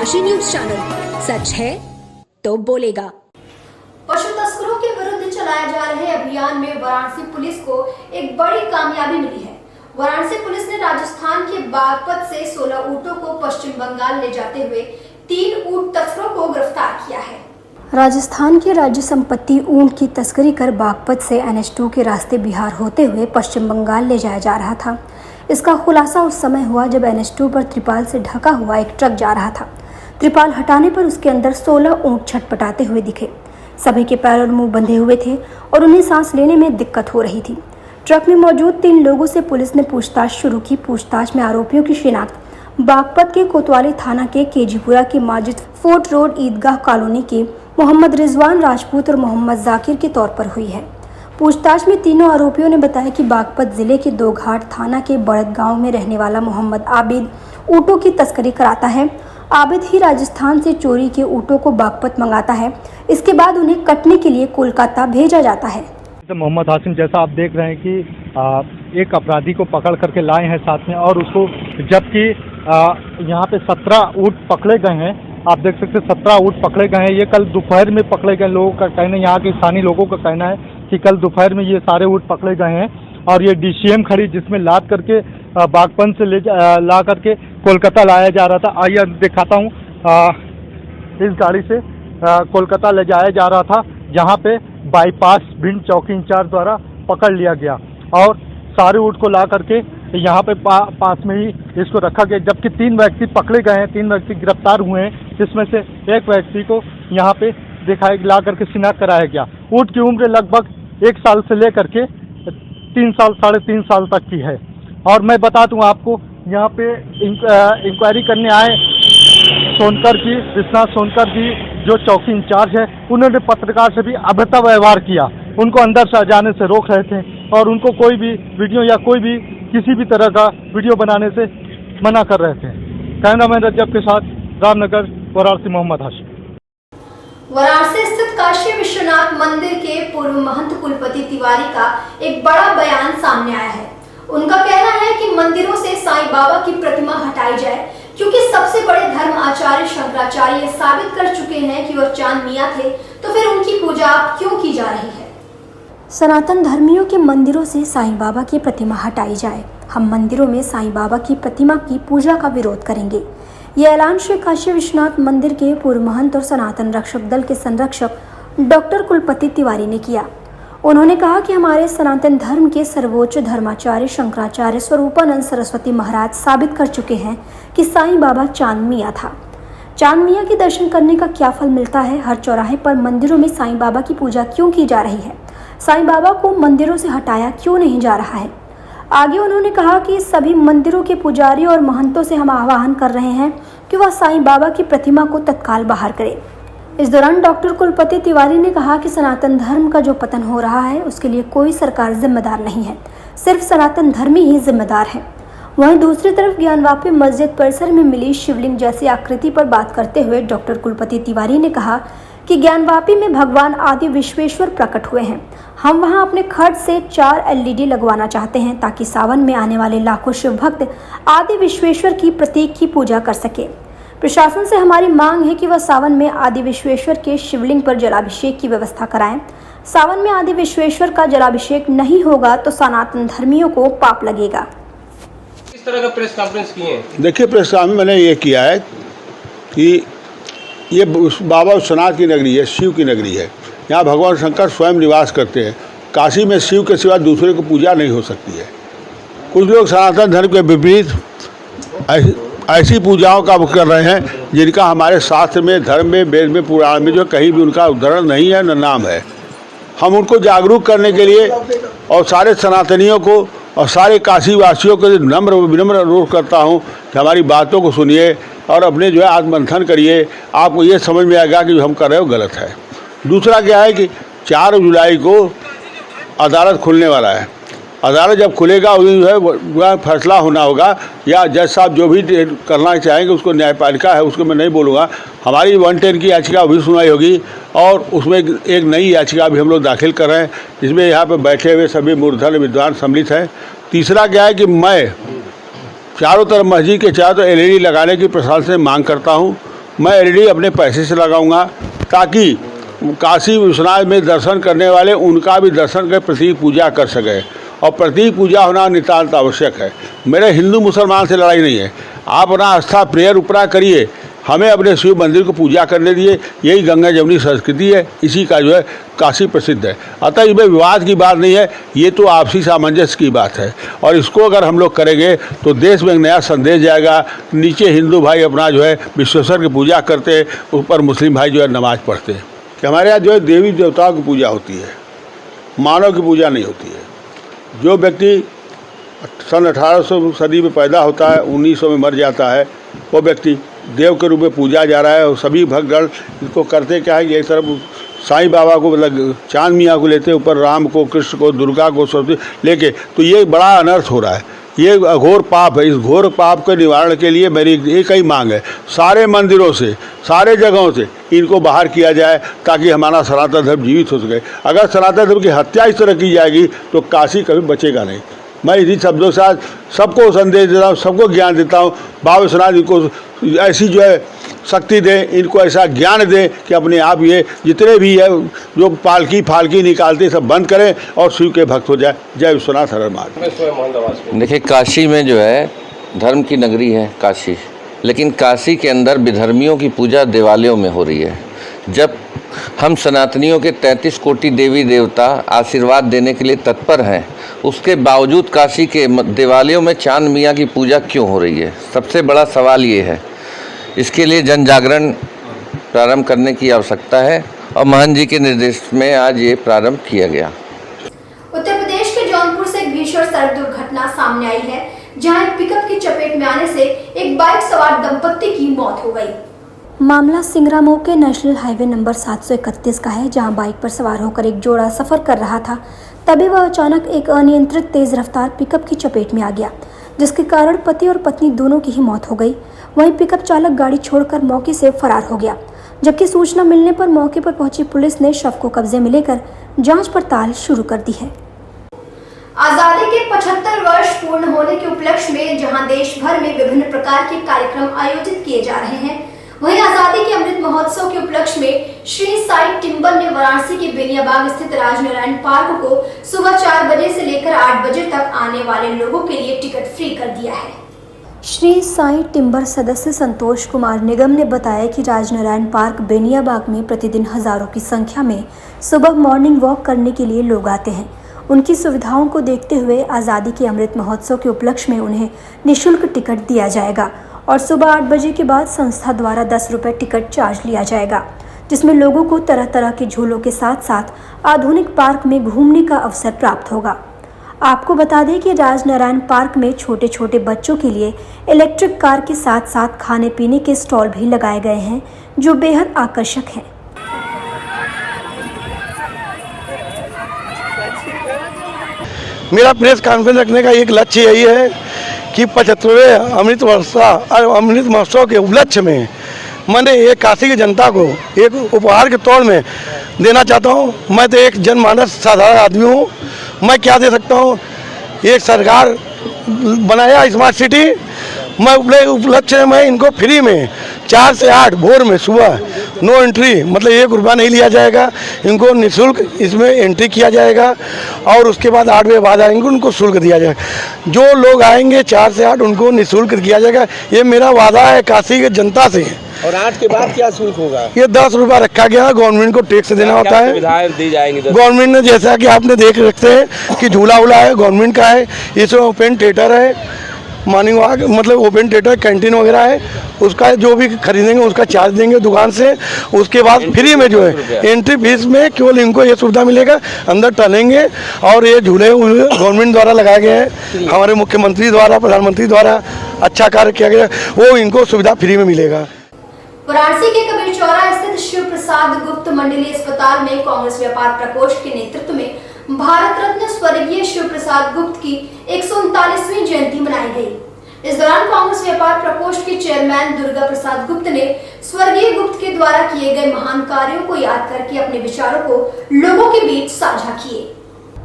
हाशी news channel, सच है तो बोलेगा। पशु तस्करों के विरुद्ध चलाए जा रहे अभियान में वाराणसी पुलिस को एक बड़ी कामयाबी मिली है। वाराणसी पुलिस ने राजस्थान के बागपत से 16 ऊँटों को पश्चिम बंगाल ले जाते हुए 3 ऊँट तस्करों को गिरफ्तार किया है। राजस्थान की राज्य संपत्ति ऊँट की तस्करी कर बागपत से NH2 के रास्ते बिहार होते हुए पश्चिम बंगाल ले जाया जा रहा था। इसका खुलासा उस समय हुआ जब NH2 पर त्रिपाल से ढका हुआ एक ट्रक जा रहा था। त्रिपाल हटाने पर उसके अंदर 16 ऊँट छटपटाते हुए दिखे। सभी के पैर और मुंह बंधे हुए थे और उन्हें सांस लेने में दिक्कत हो रही थी। ट्रक में मौजूद 3 लोगों से पुलिस ने पूछताछ शुरू की। पूछताछ में आरोपियों की शिनाख्त बागपत के कोतवाली थाना के केजीपुरा के माजिद फोर्ट रोड ईदगाह कॉलोनी के मोहम्मद रिजवान राजपूत और मोहम्मद जाकिर के तौर पर हुई है। पूछताछ में तीनों आरोपियों ने बताया कि बागपत जिले के 2 घाट थाना के बड़द गांव में रहने वाला मोहम्मद आबिद ऊँटों की तस्करी कराता है। आबिद ही राजस्थान से चोरी के ऊँटों को बागपत मंगाता है। इसके बाद उन्हें कटने के लिए कोलकाता भेजा जाता है। मोहम्मद हाशिम, जैसा आप देख रहे हैं कि एक अपराधी को पकड़ करके लाए हैं साथ में, और उसको जबकि यहाँ पे 17 ऊँट पकड़े गए हैं। आप देख सकते हैं 17 ऊँट पकड़े गए हैं। ये कल दोपहर में पकड़े गए। लोगों का कहना, यहाँ के स्थानीय लोगों का कहना है कि कल दोपहर में ये सारे ऊँट पकड़े गए हैं और ये DCM खड़ी जिसमें लाद करके बागपत से ला करके कोलकाता लाया जा रहा था। आइए दिखाता हूँ। इस गाड़ी से कोलकाता ले जाया जा रहा था, जहाँ पे बाईपास भिंड चौकी इंचार्ज द्वारा पकड़ लिया गया और सारे ऊँट को ला करके यहाँ पे पास में ही इसको रखा गया। जबकि 3 व्यक्ति पकड़े गए हैं, 3 व्यक्ति गिरफ्तार हुए हैं, जिसमें से एक व्यक्ति को यहाँ पे ला करके शिनाख्त कराया गया। ऊँट की उम्र लगभग 1 साल से लेकर के 3 साल 3.5 साल तक की है। और मैं बता दूं आपको, यहाँ पे इंक्वायरी करने आए सोनकर जी, विश्वनाथ सोनकर जी जो चौकी इंचार्ज है, उन्होंने पत्रकार से भी अभद्र व्यवहार किया। उनको अंदर से जाने से रोक रहे थे और उनको कोई भी वीडियो या कोई भी किसी भी तरह का वीडियो बनाने से मना कर रहे थे। कैमरामैन रजब के साथ रामनगर, वाराणसी, मोहम्मद हाशिम। वाराणसी स्थित काशी विश्वनाथ मंदिर के पूर्व महंत कुलपति तिवारी का एक बड़ा बयान सामने आया है। उनका कहना है कि मंदिरों से साईं बाबा की प्रतिमा हटाई जाए, क्योंकि सबसे बड़े धर्म आचार्य शंकराचार्य ये साबित कर चुके हैं कि वह चांद मियां थे, तो फिर उनकी पूजा क्यों की जा रही है। सनातन धर्मियों के मंदिरों से साईं बाबा की प्रतिमा हटाई जाए। हम मंदिरों में साईं बाबा की प्रतिमा की पूजा का विरोध करेंगे। ये ऐलान श्री काशी विश्वनाथ मंदिर के पूर्व महंत और सनातन रक्षक दल के संरक्षक डॉक्टर कुलपति तिवारी ने किया। उन्होंने कहा कि हमारे सनातन धर्म के सर्वोच्च धर्माचार्य शंकराचार्य स्वरूपानंद सरस्वती महाराज साबित कर चुके हैं कि साईं बाबा चांद मियां था। चांद मियां के दर्शन करने का क्या फल मिलता है? हर चौराहे पर मंदिरों में साईं बाबा की पूजा क्यों की जा रही है? साईं बाबा को मंदिरों से हटाया क्यों नहीं जा रहा है? आगे उन्होंने कहा कि सभी मंदिरों के पुजारियों और महंतों से हम आह्वान कर रहे हैं कि वह साईं बाबा की प्रतिमा को तत्काल बाहर करें। इस दौरान डॉक्टर कुलपति तिवारी ने कहा कि सनातन धर्म का जो पतन हो रहा है उसके लिए कोई सरकार जिम्मेदार नहीं है, सिर्फ सनातन धर्मी ही जिम्मेदार है। वहीं दूसरी तरफ ज्ञानवापी मस्जिद परिसर में मिली शिवलिंग जैसी आकृति पर बात करते हुए डॉक्टर कुलपति तिवारी ने कहा कि ज्ञानवापी में भगवान आदि विश्वेश्वर प्रकट हुए हैं। हम वहां अपने खर्च से 4 LED लगवाना चाहते हैं ताकि सावन में आने वाले लाखों शिव भक्त आदि विश्वेश्वर की प्रतीक की पूजा कर सके। प्रशासन से हमारी मांग है कि वह सावन में आदि विश्वेश्वर के शिवलिंग पर जलाभिषेक की व्यवस्था कराएं। सावन में आदि विश्वेश्वर का जलाभिषेक नहीं होगा तो सनातन धर्मियों को पाप लगेगा। किस तरह का प्रेस कॉन्फ्रेंस किए हैं? देखिए, प्रेस कॉन्फ्रेंस मैंने ये किया है कि ये बाबा विश्वनाथ की नगरी है, शिव की नगरी है। यहाँ भगवान शंकर स्वयं निवास करते हैं। काशी में शिव के सिवा दूसरे को पूजा नहीं हो सकती है। कुछ लोग सनातन धर्म के विपरीत ऐसी पूजाओं का कर रहे हैं जिनका हमारे शास्त्र में, धर्म में, वेद में, पुराण में जो कहीं भी उनका उदाहरण नहीं है, न नाम है। हम उनको जागरूक करने के लिए और सारे सनातनियों को और सारे काशी वासियों को नम्र विनम्र अनुरोध करता हूं कि हमारी बातों को सुनिए और अपने जो है आत्ममंथन करिए। आपको ये समझ में आएगा कि जो हम कर रहे हो गलत है। दूसरा क्या है कि 4 जुलाई को अदालत खुलने वाला है। अदालत जब खुलेगा उस दिन जो है वह फैसला होना होगा, या जज साहब जो भी करना चाहेंगे, उसको न्यायपालिका है उसको मैं नहीं बोलूँगा। हमारी 110 की याचिका भी सुनवाई होगी और उसमें एक नई याचिका भी हम लोग दाखिल कर रहे हैं, जिसमें यहाँ पे बैठे हुए सभी मूर्धन्य विद्वान सम्मिलित हैं। तीसरा क्या है कि मैं चारों तरफ मस्जिद के चारों तरफ LED लगाने की प्रशासन से मांग करता हूँ मैं एलईडी अपने पैसे से लगाऊंगा ताकि काशी विश्वनाथ में दर्शन करने वाले उनका भी दर्शन कर प्रतीक पूजा कर सके। और प्रतीक पूजा होना नितांत आवश्यक है। मेरे हिंदू मुसलमान से लड़ाई नहीं है। आप अपना आस्था प्रेयर उपरा करिए, हमें अपने शिव मंदिर को पूजा करने दिए। यही गंगा जमुनी संस्कृति है, इसी का जो है काशी प्रसिद्ध है। अतः इसमें विवाद की बात नहीं है, ये तो आपसी सामंजस्य की बात है। और इसको अगर हम लोग करेंगे तो देश में एक नया संदेश जाएगा। नीचे हिंदू भाई अपना जो है विश्वेश्वर की पूजा करते, ऊपर मुस्लिम भाई जो है नमाज पढ़ते हैं। कि हमारे यहाँ जो है देवी देवताओं की पूजा होती है, मानव की पूजा नहीं होती है। जो व्यक्ति सन 1800 सदी में पैदा होता है, 1900 में मर जाता है, वो व्यक्ति देव के रूप में पूजा जा रहा है। और सभी भक्तगण इसको करते क्या है कि एक तरफ साईं बाबा को मतलब चांद मियाँ को लेते, ऊपर राम को, कृष्ण को, दुर्गा को, सरस्वती लेके, तो ये बड़ा अनर्थ हो रहा है। ये घोर पाप है। इस घोर पाप के निवारण के लिए मेरी एक ही मांग है, सारे मंदिरों से, सारे जगहों से इनको बाहर किया जाए ताकि हमारा सनातन धर्म जीवित हो सके। अगर सनातन धर्म की हत्या इस तरह की जाएगी तो काशी कभी बचेगा नहीं। मैं इन्हीं शब्दों के साथ सबको संदेश देता हूँ, सबको ज्ञान देता हूँ। बाबा विश्वनाथ इनको ऐसी जो है शक्ति दें, इनको ऐसा ज्ञान दें कि अपने आप ये जितने भी है जो पालकी फालकी निकालते सब बंद करें और शिव के भक्त हो जाए। जय विश्वनाथ हर महादेव। देखिए, काशी में जो है धर्म की नगरी है काशी, लेकिन काशी के अंदर विधर्मियों की पूजा देवालयों में हो रही है। जब हम सनातनियों के 33 कोटि देवी देवता आशीर्वाद देने के लिए तत्पर हैं, उसके बावजूद काशी के देवालयों में चांद मियाँ की पूजा क्यों हो रही है? सबसे बड़ा सवाल ये है। इसके लिए जन जागरण प्रारंभ करने की आवश्यकता है और महंत जी के निर्देश में आज ये प्रारंभ किया गया। उत्तर प्रदेश के जौनपुर से एक भीषण सड़क दुर्घटना सामने आई है, जहां एक पिकअप की चपेट में आने से एक बाइक सवार दंपत्ति की मौत हो गई। मामला सिंगरामऊ के नेशनल हाईवे नंबर 731 का है, जहां बाइक पर सवार होकर एक जोड़ा सफर कर रहा था। तभी वह अचानक एक अनियंत्रित तेज रफ्तार पिकअप की चपेट में आ गया, जिसके कारण पति और पत्नी दोनों की ही मौत हो गई। वहीं पिकअप चालक गाड़ी छोड़कर मौके से फरार हो गया, जबकि सूचना मिलने पर मौके पर पहुंची पुलिस ने शव को कब्जे में लेकर जांच पड़ताल शुरू कर दी है। आजादी के 75 वर्ष पूर्ण होने के उपलक्ष्य में जहां देश भर में विभिन्न प्रकार के कार्यक्रम आयोजित किए जा रहे हैं, वहीं आजादी के अमृत महोत्सव के उपलक्ष्य में श्री साई टिम्बर ने वाराणसी के बेनियाबाग स्थित राजनारायण पार्क को सुबह 4 बजे से लेकर 8 बजे तक आने वाले लोगों के लिए टिकट फ्री कर दिया है। श्री साई टिम्बर सदस्य संतोष कुमार निगम ने बताया कि राजनारायण पार्क बेनियाबाग में प्रतिदिन हजारों की संख्या में सुबह मॉर्निंग वॉक करने के लिए लोग आते हैं। उनकी सुविधाओं को देखते हुए आज़ादी के अमृत महोत्सव के उपलक्ष्य में उन्हें निःशुल्क टिकट दिया जाएगा और सुबह 8 बजे के बाद संस्था द्वारा 10 रुपये टिकट चार्ज लिया जाएगा, जिसमें लोगों को तरह तरह के झूलों के साथ साथ आधुनिक पार्क में घूमने का अवसर प्राप्त होगा। आपको बता दें कि राजनारायण पार्क में छोटे छोटे बच्चों के लिए इलेक्ट्रिक कार के साथ साथ खाने पीने के स्टॉल भी लगाए गए हैं, जो बेहद आकर्षक हैं। मेरा प्रेस कॉन्फ्रेंस रखने का एक लक्ष्य यही है कि 75वें अमृत महोत्सव के उपलक्ष्य में मैंने एक काशी की जनता को एक उपहार के तौर में देना चाहता हूँ। मैं तो एक जनमानस साधारण आदमी हूँ, मैं क्या दे सकता हूँ। एक सरकार बनाया स्मार्ट सिटी, मैं उपलक्ष्य में इनको फ्री में 4 से 8 भोर में सुबह नो एंट्री, मतलब 1 रुपया नहीं लिया जाएगा। इनको निःशुल्क इसमें एंट्री किया जाएगा और उसके बाद 8 बजे बाद आएंगे उनको शुल्क दिया जाएगा। जो लोग आएंगे 4 से 8 उनको निःशुल्क किया जाएगा। ये मेरा वादा है काशी की जनता से। और 8 के बाद क्या शुल्क होगा? ये 10 रुपया रखा गया, गवर्नमेंट को टैक्स देना होता है। सुविधाएं दी जाएंगी गवर्नमेंट ने, जैसा कि आपने देख रखते हैं कि झूला उला है गवर्नमेंट का है, इसमें ओपन थिएटर है, मॉर्निंग वॉक मतलब ओपन थिएटर, कैंटीन वगैरह है। उसका जो भी खरीदेंगे उसका चार्ज देंगे दुकान से। उसके बाद फ्री में जो है एंट्री फीस में केवल इनको ये सुविधा मिलेगा, अंदर टहलेंगे। और ये झूले गवर्नमेंट द्वारा लगाए गए हैं, हमारे मुख्यमंत्री द्वारा, प्रधानमंत्री द्वारा अच्छा कार्य किया गया, वो इनको सुविधा फ्री में मिलेगा। वाराणसी के कबीर चौरा स्थित शिव प्रसाद गुप्त मंडलीय अस्पताल में कांग्रेस व्यापार प्रकोष्ठ के नेतृत्व में भारत रत्न स्वर्गीय शिव प्रसाद गुप्त की 139वीं जयंती मनाई गई। इस दौरान कांग्रेस व्यापार प्रकोष्ठ के चेयरमैन दुर्गा प्रसाद गुप्त ने स्वर्गीय गुप्त के द्वारा किए गए महान कार्यों को याद करके अपने विचारों को लोगों के बीच साझा किए।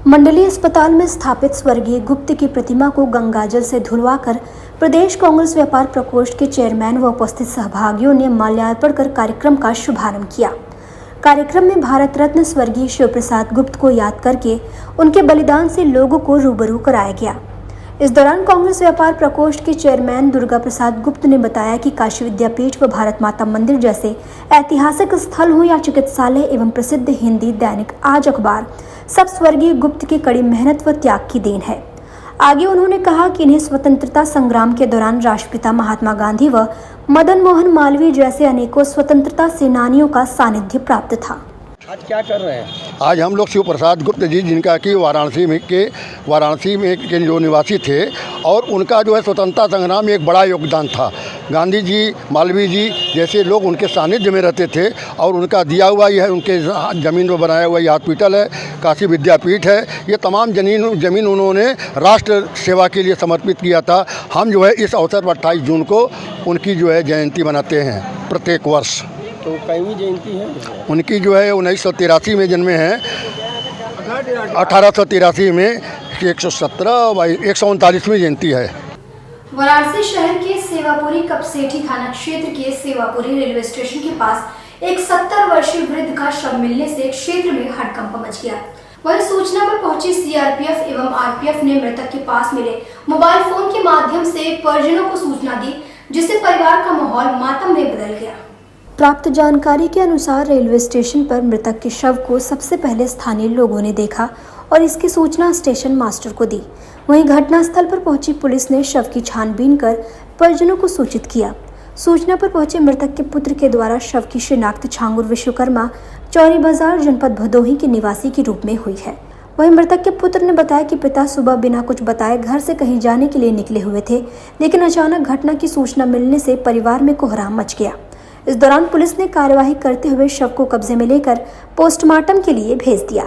मंडलीय अस्पताल में स्थापित स्वर्गीय गुप्त की प्रतिमा को गंगाजल से धुलवाकर प्रदेश कांग्रेस व्यापार प्रकोष्ठ के चेयरमैन व उपस्थित सहभागियों ने माल्यार्पण कर कार्यक्रम का शुभारंभ किया। कार्यक्रम में भारत रत्न स्वर्गीय शिव प्रसाद गुप्त को याद करके उनके बलिदान से लोगों को रूबरू कराया गया। इस दौरान कांग्रेस व्यापार प्रकोष्ठ के चेयरमैन दुर्गा प्रसाद गुप्त ने बताया कि काशी विद्यापीठ व भारत माता मंदिर जैसे ऐतिहासिक स्थल हो या चिकित्सालय एवं प्रसिद्ध हिंदी दैनिक आज अखबार, सब स्वर्गीय गुप्त की कड़ी मेहनत व त्याग की देन है। आगे उन्होंने कहा कि इन्हें स्वतंत्रता संग्राम के दौरान राष्ट्रपिता महात्मा गांधी व मदन मोहन मालवीय जैसे अनेकों स्वतंत्रता सेनानियों का सानिध्य प्राप्त था। आज क्या कर रहे हैं? आज हम लोग शिव प्रसाद गुप्त जी, जिनका कि वाराणसी में के जो निवासी थे और उनका जो है स्वतंत्रता संग्राम में एक बड़ा योगदान था। गांधी जी, मालवीय जी जैसे लोग उनके सानिध्य में रहते थे और उनका दिया हुआ यह उनके ज़मीन पर बनाया हुआ यह हॉस्पिटल है, काशी विद्यापीठ है, ये तमाम ज़मीन उन्होंने राष्ट्र सेवा के लिए समर्पित किया था। हम जो है इस अवसर पर 28 जून को उनकी जो है जयंती मनाते हैं प्रत्येक वर्ष। तो कईवीं जयंती है उनकी जो है 1983 में जन्मे हैं, 1883 में 139वीं जयंती है। वाराणसी शहर के सेवापुरी कपसेठी थाना क्षेत्र के सेवापुरी रेलवे स्टेशन के पास एक 70 वर्षीय वृद्ध का शव मिलने से क्षेत्र में हड़कंप मच गया। वहीं सूचना पर पहुंची सीआरपीएफ एवं आरपीएफ ने मृतक के पास मिले मोबाइल फोन के माध्यम से परिजनों को सूचना दी, जिससे परिवार का माहौल मातम में बदल गया। प्राप्त जानकारी के अनुसार रेलवे स्टेशन पर मृतक के शव को सबसे पहले स्थानीय लोगों ने देखा और इसकी सूचना स्टेशन मास्टर को दी। वहीं घटनास्थल पर पहुंची पुलिस ने शव की छानबीन कर परिजनों को सूचित किया। सूचना पर पहुंचे मृतक के पुत्र के द्वारा शव की शिनाख्त छांगुर विश्वकर्मा, चौरी बाजार, जनपद भदोही के निवासी के रूप में हुई है। वहीं मृतक के पुत्र ने बताया कि पिता सुबह बिना कुछ बताए घर से कहीं जाने के लिए निकले हुए थे, लेकिन अचानक घटना की सूचना मिलने से परिवार में कोहराम मच गया। इस दौरान पुलिस ने कार्यवाही करते हुए शव को कब्जे में लेकर पोस्टमार्टम के लिए भेज दिया।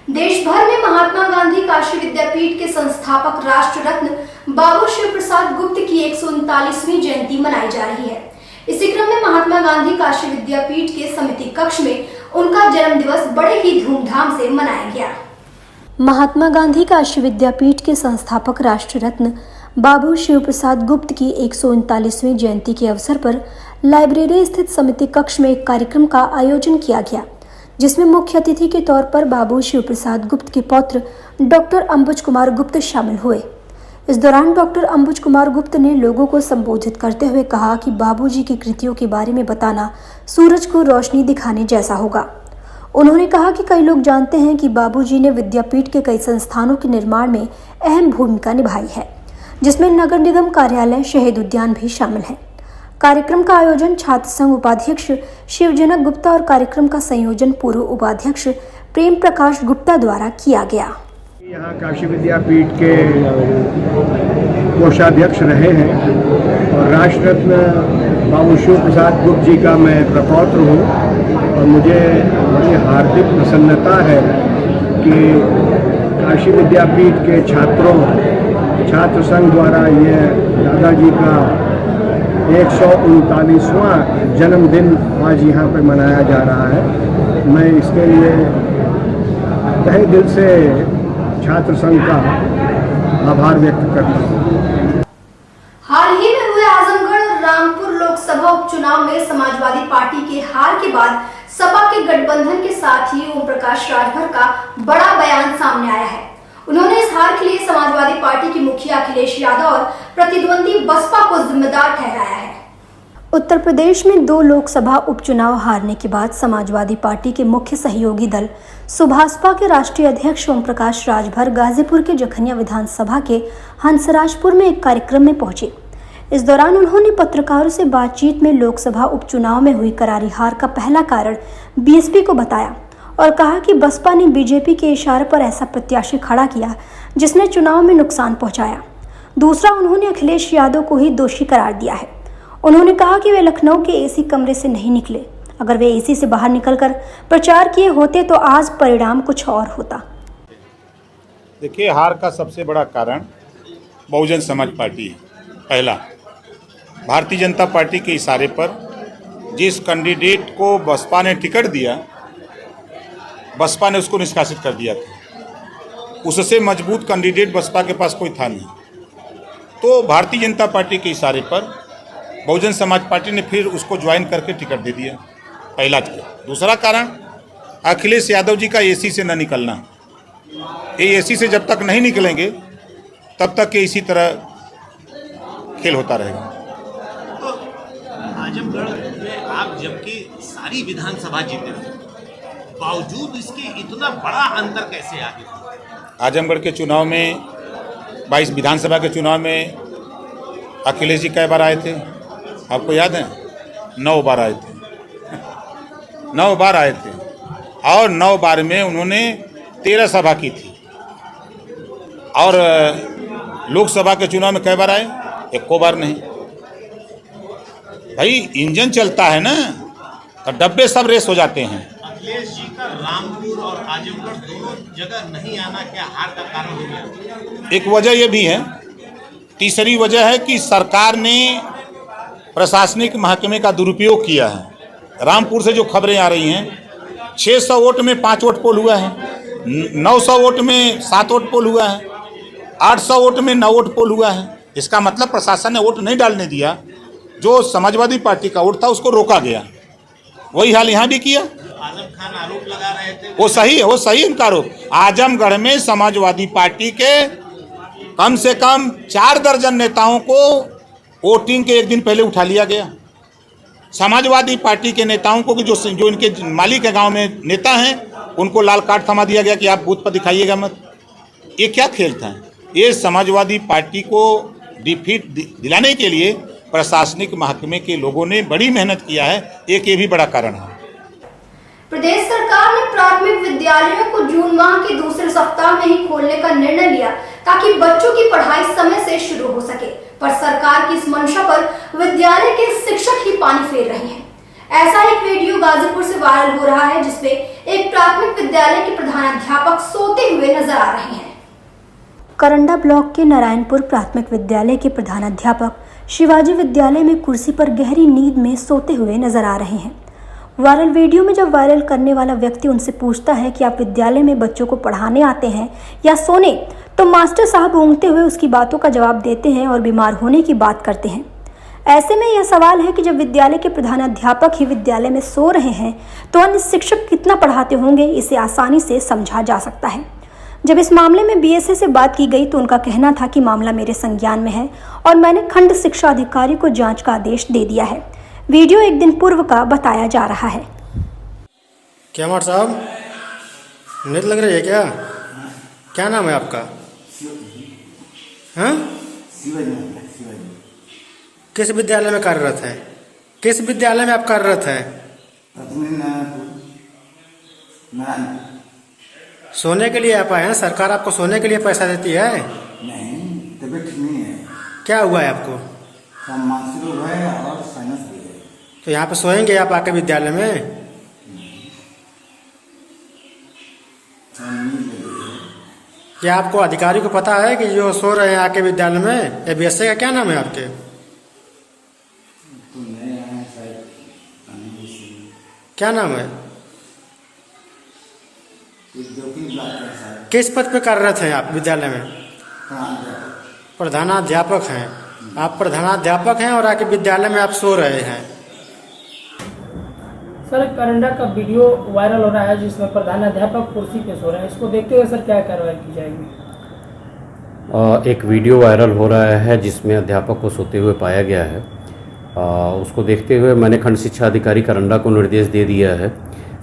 देश भर में महात्मा गांधी काशी विद्यापीठ के संस्थापक राष्ट्र रत्न बाबू शिव प्रसाद गुप्त की 139वीं जयंती मनाई जा रही है। इसी क्रम में महात्मा गांधी काशी विद्यापीठ के समिति कक्ष में उनका जन्म दिवस बड़े ही धूमधाम से मनाया गया। महात्मा गांधी काशी विद्यापीठ के संस्थापक राष्ट्र रत्न बाबू शिव प्रसाद गुप्त की 139वीं जयंती के अवसर पर लाइब्रेरी स्थित समिति कक्ष में एक कार्यक्रम का आयोजन किया गया, जिसमें मुख्य अतिथि के तौर पर बाबू शिव प्रसाद गुप्त के पौत्र डॉक्टर अंबुज कुमार गुप्त शामिल हुए। इस दौरान डॉक्टर अंबुज कुमार गुप्त ने लोगों को संबोधित करते हुए कहा कि बाबूजी की कृतियों के बारे में बताना सूरज को रोशनी दिखाने जैसा होगा। उन्होंने कहा कि कई लोग जानते हैं कि बाबूजी ने विद्यापीठ के कई संस्थानों के निर्माण में अहम भूमिका निभाई है, जिसमें नगर निगम कार्यालय, शहीद उद्यान भी शामिल है। कार्यक्रम का आयोजन छात्र संघ उपाध्यक्ष शिवजनक गुप्ता और कार्यक्रम का संयोजन पूर्व उपाध्यक्ष प्रेम प्रकाश गुप्ता द्वारा किया गया। यहाँ काशी विद्यापीठ के कोषाध्यक्ष रहे हैं और राष्ट्र रत्न बाबू शिव प्रसाद गुप्त जी का मैं प्रपौत्र हूँ और मुझे बड़ी हार्दिक प्रसन्नता है कि काशी विद्यापीठ के छात्र संघ द्वारा ये दादाजी का 139वां जन्मदिन आज यहाँ पर मनाया जा रहा है। मैं इसके लिए तहे दिल से छात्र संघ का आभार व्यक्त करता हूँ। हाल ही में हुए आजमगढ़ और रामपुर लोकसभा उपचुनाव में समाजवादी पार्टी के हार के बाद सपा के गठबंधन के साथ ही ओम प्रकाश राजभर का बड़ा बयान सामने आया है। उन्होंने इस हार के लिए समाजवादी पार्टी के मुखिया अखिलेश यादव और प्रतिद्वंदी बसपा को जिम्मेदार ठहराया है। उत्तर प्रदेश में 2 लोकसभा उपचुनाव हारने के बाद समाजवादी पार्टी के मुख्य सहयोगी दल सुभाषपा के राष्ट्रीय अध्यक्ष ओम प्रकाश राजभर गाजीपुर के जखनिया विधानसभा के हंसराजपुर में एक कार्यक्रम में पहुंचे। इस दौरान उन्होंने पत्रकारों से बातचीत में लोकसभा उपचुनाव में हुई करारी हार का पहला कारण बीएसपी को बताया और कहा कि बसपा ने बीजेपी के इशारे पर ऐसा प्रत्याशी खड़ा किया जिसने चुनाव में नुकसान पहुंचाया। दूसरा, उन्होंने अखिलेश यादव को ही दोषी करार दिया है। उन्होंने कहा कि वे लखनऊ के एसी कमरे से नहीं निकले। अगर वे एसी से बाहर निकलकर प्रचार किए होते तो आज परिणाम कुछ और होता। देखिए, हार का सबसे बड़ा कारण बहुजन समाज पार्टी है। पहला, भारतीय जनता पार्टी के इशारे पर जिस कैंडिडेट को बसपा ने टिकट दिया, बसपा ने उसको निष्कासित कर दिया था। उससे मजबूत कैंडिडेट बसपा के पास कोई था नहीं। तो भारतीय जनता पार्टी के इशारे पर बहुजन समाज पार्टी ने फिर उसको ज्वाइन करके टिकट दे दिया, पहला चीज। दूसरा कारण, अखिलेश यादव जी का एसी से न निकलना। ये एसी से जब तक नहीं निकलेंगे तब तक ये इसी तरह खेल होता रहेगा। तो आजमगढ़ में आप जबकि सारी विधानसभा जीते थे, बावजूद इसके इतना बड़ा अंतर कैसे आ गया? आजमगढ़ के चुनाव में 22 विधानसभा के चुनाव में अखिलेश जी कई बार आए थे, आपको याद है? 9 बार आए थे। 9 बार आए थे और 9 बार में उन्होंने 13 सभा की थी। और लोकसभा के चुनाव में कई बार आए? 1 बार नहीं। भाई इंजन चलता है ना तो डब्बे सब रेस हो जाते हैं। अखिलेश जी का रामपुर और आजमगढ़ दोनों जगह नहीं आना क्या हार का कारण हो गया? एक वजह यह भी है। तीसरी वजह है कि सरकार ने प्रशासनिक महकमे का दुरुपयोग किया है। रामपुर से जो खबरें आ रही हैं, 600 वोट में 5 वोट पोल हुआ है, 900 वोट में 7 वोट पोल हुआ है, 800 वोट में 9 वोट पोल हुआ है। इसका मतलब प्रशासन ने वोट नहीं डालने दिया। जो समाजवादी पार्टी का वोट था उसको रोका गया। वही हाल यहाँ भी किया। आजम खान आरोप लगा रहे थे, वो सही है, वो सही उनका आरोप। आजमगढ़ में समाजवादी पार्टी के कम से कम 4 दर्जन नेताओं को वोटिंग के एक दिन पहले उठा लिया गया। समाजवादी पार्टी के नेताओं को जो इनके मालिक के गांव में नेता हैं उनको लाल कार्ड थमा दिया गया कि आप बूथ पर दिखाइएगा मत। ये क्या खेल था? ये समाजवादी पार्टी को डिफीट दिलाने के लिए प्रशासनिक महकमे के लोगों ने बड़ी मेहनत किया है। एक ये भी बड़ा कारण है। प्रदेश सरकार ने प्राथमिक विद्यालयों को जून माह के दूसरे सप्ताह में ही खोलने का निर्णय लिया ताकि बच्चों की पढ़ाई समय से शुरू हो सके, पर सरकार की इस मंशा पर विद्यालय के शिक्षक ही पानी फेर रहे हैं। ऐसा एक वीडियो गाजीपुर से वायरल हो रहा है जिसमें एक प्राथमिक विद्यालय के प्रधानाध्यापक सोते हुए नजर आ रहे हैं। करंडा ब्लॉक के नारायणपुर प्राथमिक विद्यालय के प्रधानाध्यापक शिवाजी विद्यालय में कुर्सी पर गहरी नींद में सोते हुए नजर आ रहे हैं। वायरल वीडियो में जब वायरल करने वाला व्यक्ति उनसे पूछता है कि आप विद्यालय में बच्चों को पढ़ाने आते हैं या सोने, तो मास्टर साहब ऊँघते हुए उसकी बातों का जवाब देते हैं और बीमार होने की बात करते हैं। ऐसे में यह सवाल है कि जब विद्यालय के प्रधानाध्यापक ही विद्यालय में सो रहे हैं तो अन्य शिक्षक कितना पढ़ाते होंगे, इसे आसानी से समझा जा सकता है। जब इस मामले में बीएसए से बात की गई तो उनका कहना था कि मामला मेरे संज्ञान में है और मैंने खंड शिक्षा अधिकारी को जांच का आदेश दे दिया है। वीडियो एक दिन पूर्व का बताया जा रहा है। क्या मार साहब, नींद लग रही है क्या? क्या नाम है आपका? हाँ? किस विद्यालय में कार्यरत है? किस विद्यालय में आप कार्यरत हैं? सोने के लिए आप आए हैं? सरकार आपको सोने के लिए पैसा देती है? नहीं, तबीयत ठीक नहीं है। क्या हुआ है आपको? मानसिक रोग है और साइनस भी है। तो यहाँ पे सोएंगे आप आके विद्यालय में? क्या आपको अधिकारी को पता है कि जो सो रहे हैं आके विद्यालय में? ये बीएसए का क्या नाम है आपके? क्या नाम है? किस पद पे कार्यरत हैं आप विद्यालय में? प्रधानाध्यापक हैं। आप प्रधानाध्यापक हैं और आके विद्यालय में आप सो रहे हैं। सर, करंडा का वीडियो वायरल हो रहा है जिसमें प्रधानाध्यापक कुर्सी पे सो रहे हैं। इसको देखते हुए सर क्या कार्रवाई की जाएगी? एक वीडियो वायरल हो रहा है जिसमें अध्यापक को सोते हुए पाया गया है। उसको देखते हुए मैंने खंड शिक्षा अधिकारी करंडा को निर्देश दे दिया है।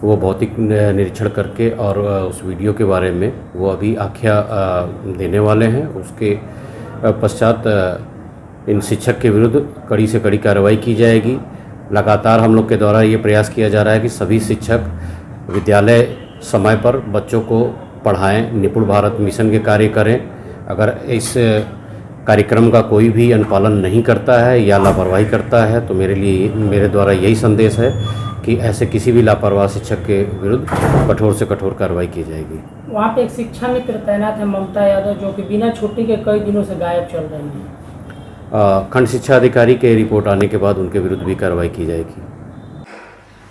वो भौतिक निरीक्षण करके और उस वीडियो के बारे में वो अभी आख्या देने वाले हैं। उसके पश्चात इन शिक्षक के विरुद्ध कड़ी से कड़ी कार्रवाई की जाएगी। लगातार हम लोग के द्वारा ये प्रयास किया जा रहा है कि सभी शिक्षक विद्यालय समय पर बच्चों को पढ़ाएं, निपुण भारत मिशन के कार्य करें। अगर इस कार्यक्रम का कोई भी अनुपालन नहीं करता है या लापरवाही करता है तो मेरे द्वारा यही संदेश है कि ऐसे किसी भी लापरवाह शिक्षक के विरुद्ध कठोर से कठोर कार्रवाई की जाएगी। वहाँ पे एक शिक्षा मित्र तैनात है ममता यादव, जो कि बिना छुट्टी के कई दिनों से गायब चल रही है। खंड शिक्षा अधिकारी के रिपोर्ट आने के बाद उनके विरुद्ध भी कार्रवाई की जाएगी।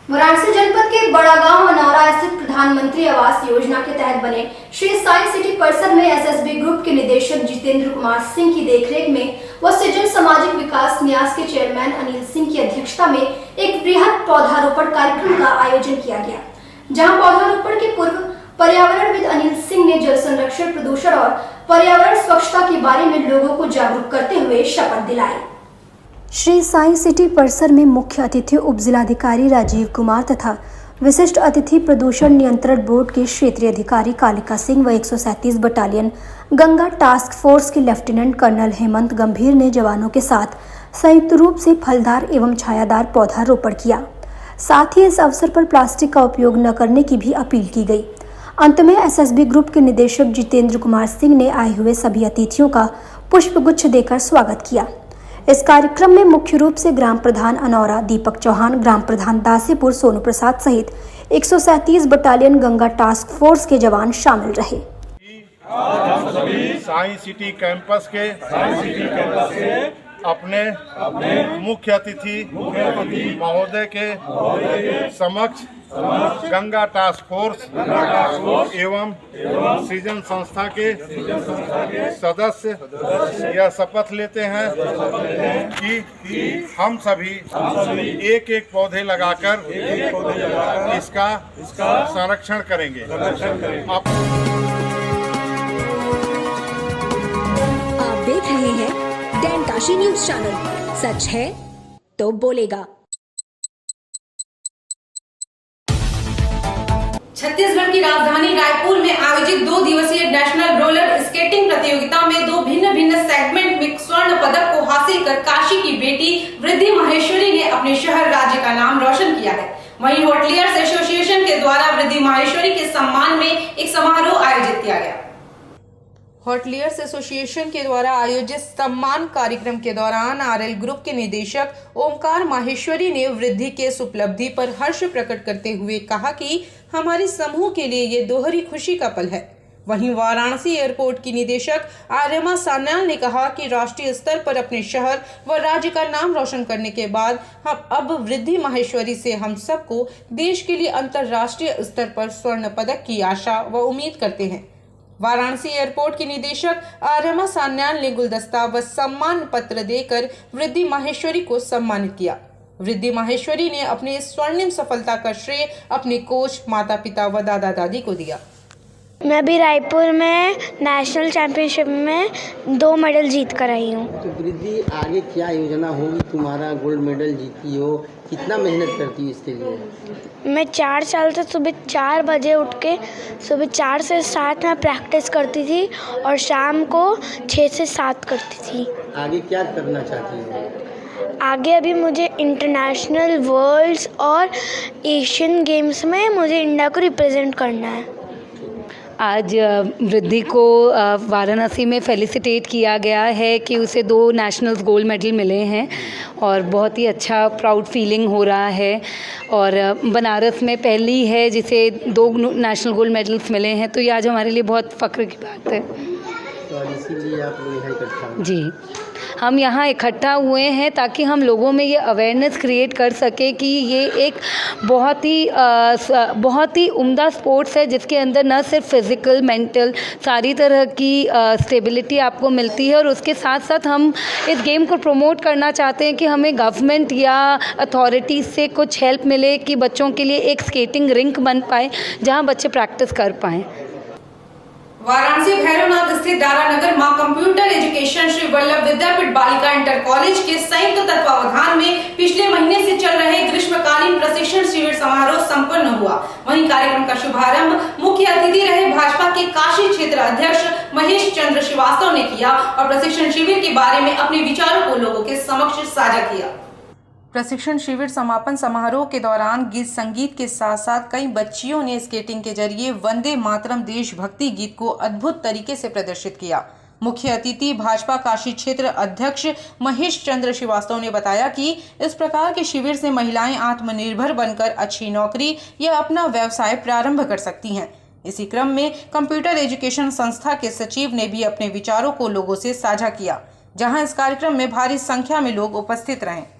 वाराणसी जनपद जनपद के बड़ा गांव अनौरा स्थित प्रधानमंत्री आवास योजना के तहत बने श्री साई सिटी परिसर में एसएसबी ग्रुप के निदेशक जितेंद्र कुमार सिंह की देखरेख में व सृजन सामाजिक विकास न्यास के चेयरमैन अनिल सिंह की अध्यक्षता में एक बृहद पौधारोपण कार्यक्रम का आयोजन किया गया, जहां पौधारोपण के पूर्व पर्यावरणविद अनिल सिंह ने जल संरक्षण, प्रदूषण और पर्यावरण स्वच्छता के बारे में लोगों को जागरूक करते हुए शपथ दिलाई। श्री साई सिटी परिसर में मुख्य अतिथि उप जिलाधिकारी राजीव कुमार तथा विशिष्ट अतिथि प्रदूषण नियंत्रण बोर्ड के क्षेत्रीय अधिकारी कालिका सिंह व 137 बटालियन गंगा टास्क फोर्स के लेफ्टिनेंट कर्नल हेमंत गंभीर ने जवानों के साथ संयुक्त रूप से फलदार एवं छायादार पौधारोपण किया। साथ ही इस अवसर पर प्लास्टिक का उपयोग न करने की भी अपील की गई। अंत में एसएसबी ग्रुप के निदेशक जितेंद्र कुमार सिंह ने आए हुए सभी अतिथियों का पुष्पगुच्छ देकर स्वागत किया। इस कार्यक्रम में मुख्य रूप से ग्राम प्रधान अनौरा दीपक चौहान, ग्राम प्रधान दासीपुर सोनू प्रसाद सहित 137 बटालियन गंगा टास्क फोर्स के जवान शामिल रहे। हम सभी साई सिटी कैंपस के अपने मुख्य अतिथि महोदय के समक्ष गंगा टास्क फोर्स एवं सृजन संस्था के सदस्य यह शपथ लेते हैं कि हम सभी एक एक पौधे लगाकर इसका संरक्षण करेंगे। आप देख रहे हैं डैन काशी न्यूज चैनल, सच है तो बोलेगा। छत्तीसगढ़ की राजधानी रायपुर में आयोजित 2 दिवसीय नेशनल रोलर स्केटिंग प्रतियोगिता में 2 भिन्न सेगमेंट में स्वर्ण पदक को हासिल कर काशी की बेटी वृद्धि माहेश्वरी ने अपने शहर राज्य का नाम रोशन किया है। वहीं होटलियर्स एसोसिएशन के द्वारा वृद्धि माहेश्वरी के सम्मान में एक समारोह आयोजित किया गया। होटलियर्स एसोसिएशन के द्वारा आयोजित सम्मान कार्यक्रम के दौरान आरएल ग्रुप के निदेशक ओमकार माहेश्वरी ने वृद्धि के इस उपलब्धि पर हर्ष प्रकट करते हुए कहा कि हमारे समूह के लिए ये दोहरी खुशी का पल है। वहीं वाराणसी एयरपोर्ट की निदेशक आर्यमा सान्याल ने कहा कि राष्ट्रीय स्तर पर अपने शहर व राज्य का नाम रोशन करने के बाद हम अब वृद्धि माहेश्वरी से हम सबको देश के लिए अंतर्राष्ट्रीय स्तर पर स्वर्ण पदक की आशा व उम्मीद करते हैं। वाराणसी एयरपोर्ट की निदेशक आर्यमा सान्याल ने गुलदस्ता व सम्मान पत्र देकर वृद्धि माहेश्वरी को सम्मानित किया। वृद्धि माहेश्वरी ने अपनी इस स्वर्णिम सफलता का श्रेय अपने कोच, माता पिता व दादा दादी को दिया। मैं भी रायपुर में नेशनल चैंपियनशिप में 2 मेडल जीत कर आई हूँ। तो वृद्धि आगे क्या योजना होगी? तुम्हारा गोल्ड मेडल जीती हो, कितना मेहनत करती हो इसके लिए? मैं 4 साल से सुबह 4 बजे उठ के सुबह 4 से 7 में प्रैक्टिस करती थी और शाम को 6 से 7 करती थी। आगे क्या करना चाहती हो? आगे अभी मुझे इंटरनेशनल, वर्ल्ड्स और एशियन गेम्स में मुझे इंडिया को रिप्रेजेंट करना है। आज वृद्धि को वाराणसी में फेलिसिटेट किया गया है कि उसे 2 नेशनल्स गोल्ड मेडल मिले हैं और बहुत ही अच्छा प्राउड फीलिंग हो रहा है। और बनारस में पहली है जिसे 2 नेशनल गोल्ड मेडल्स मिले हैं, तो ये आज हमारे लिए बहुत फ़ख्र की बात है। तो इसीलिए आप लोग यहाँ इकट्ठा हुए? जी, हम यहाँ इकट्ठा हुए हैं ताकि हम लोगों में ये अवेयरनेस क्रिएट कर सके कि ये एक बहुत ही उम्दा स्पोर्ट्स है जिसके अंदर न सिर्फ फिज़िकल, मेंटल सारी तरह की स्टेबिलिटी आपको मिलती है। और उसके साथ साथ हम इस गेम को प्रमोट करना चाहते हैं कि हमें गवर्नमेंट या अथॉरिटी से कुछ हेल्प मिले कि बच्चों के लिए एक स्केटिंग रिंक बन पाए जहाँ बच्चे प्रैक्टिस कर पाएँ। वाराणसी भैरवनाथ स्थित दारानगर मां कंप्यूटर एजुकेशन श्री वल्लभ विद्यापीठ बालिका इंटर कॉलेज के संयुक्त तत्वावधान में पिछले महीने से चल रहे ग्रीष्मकालीन प्रशिक्षण शिविर समारोह संपन्न हुआ। वहीं कार्यक्रम का शुभारंभ मुख्य अतिथि रहे भाजपा के काशी क्षेत्र अध्यक्ष महेश चंद्र श्रीवास्तव ने किया और प्रशिक्षण शिविर के बारे में अपने विचारों को लोगों के समक्ष साझा किया। प्रशिक्षण शिविर समापन समारोह के दौरान गीत संगीत के साथ साथ कई बच्चियों ने स्केटिंग के जरिए वंदे मातरम देशभक्ति गीत को अद्भुत तरीके से प्रदर्शित किया। मुख्य अतिथि भाजपा काशी क्षेत्र अध्यक्ष महेश चंद्र श्रीवास्तव ने बताया कि इस प्रकार के शिविर से महिलाएं आत्मनिर्भर बनकर अच्छी नौकरी या अपना व्यवसाय प्रारंभ कर सकती हैं। इसी क्रम में कंप्यूटर एजुकेशन संस्था के सचिव ने भी अपने विचारों को लोगों से साझा किया, जहां इस कार्यक्रम में भारी संख्या में लोग उपस्थित रहे।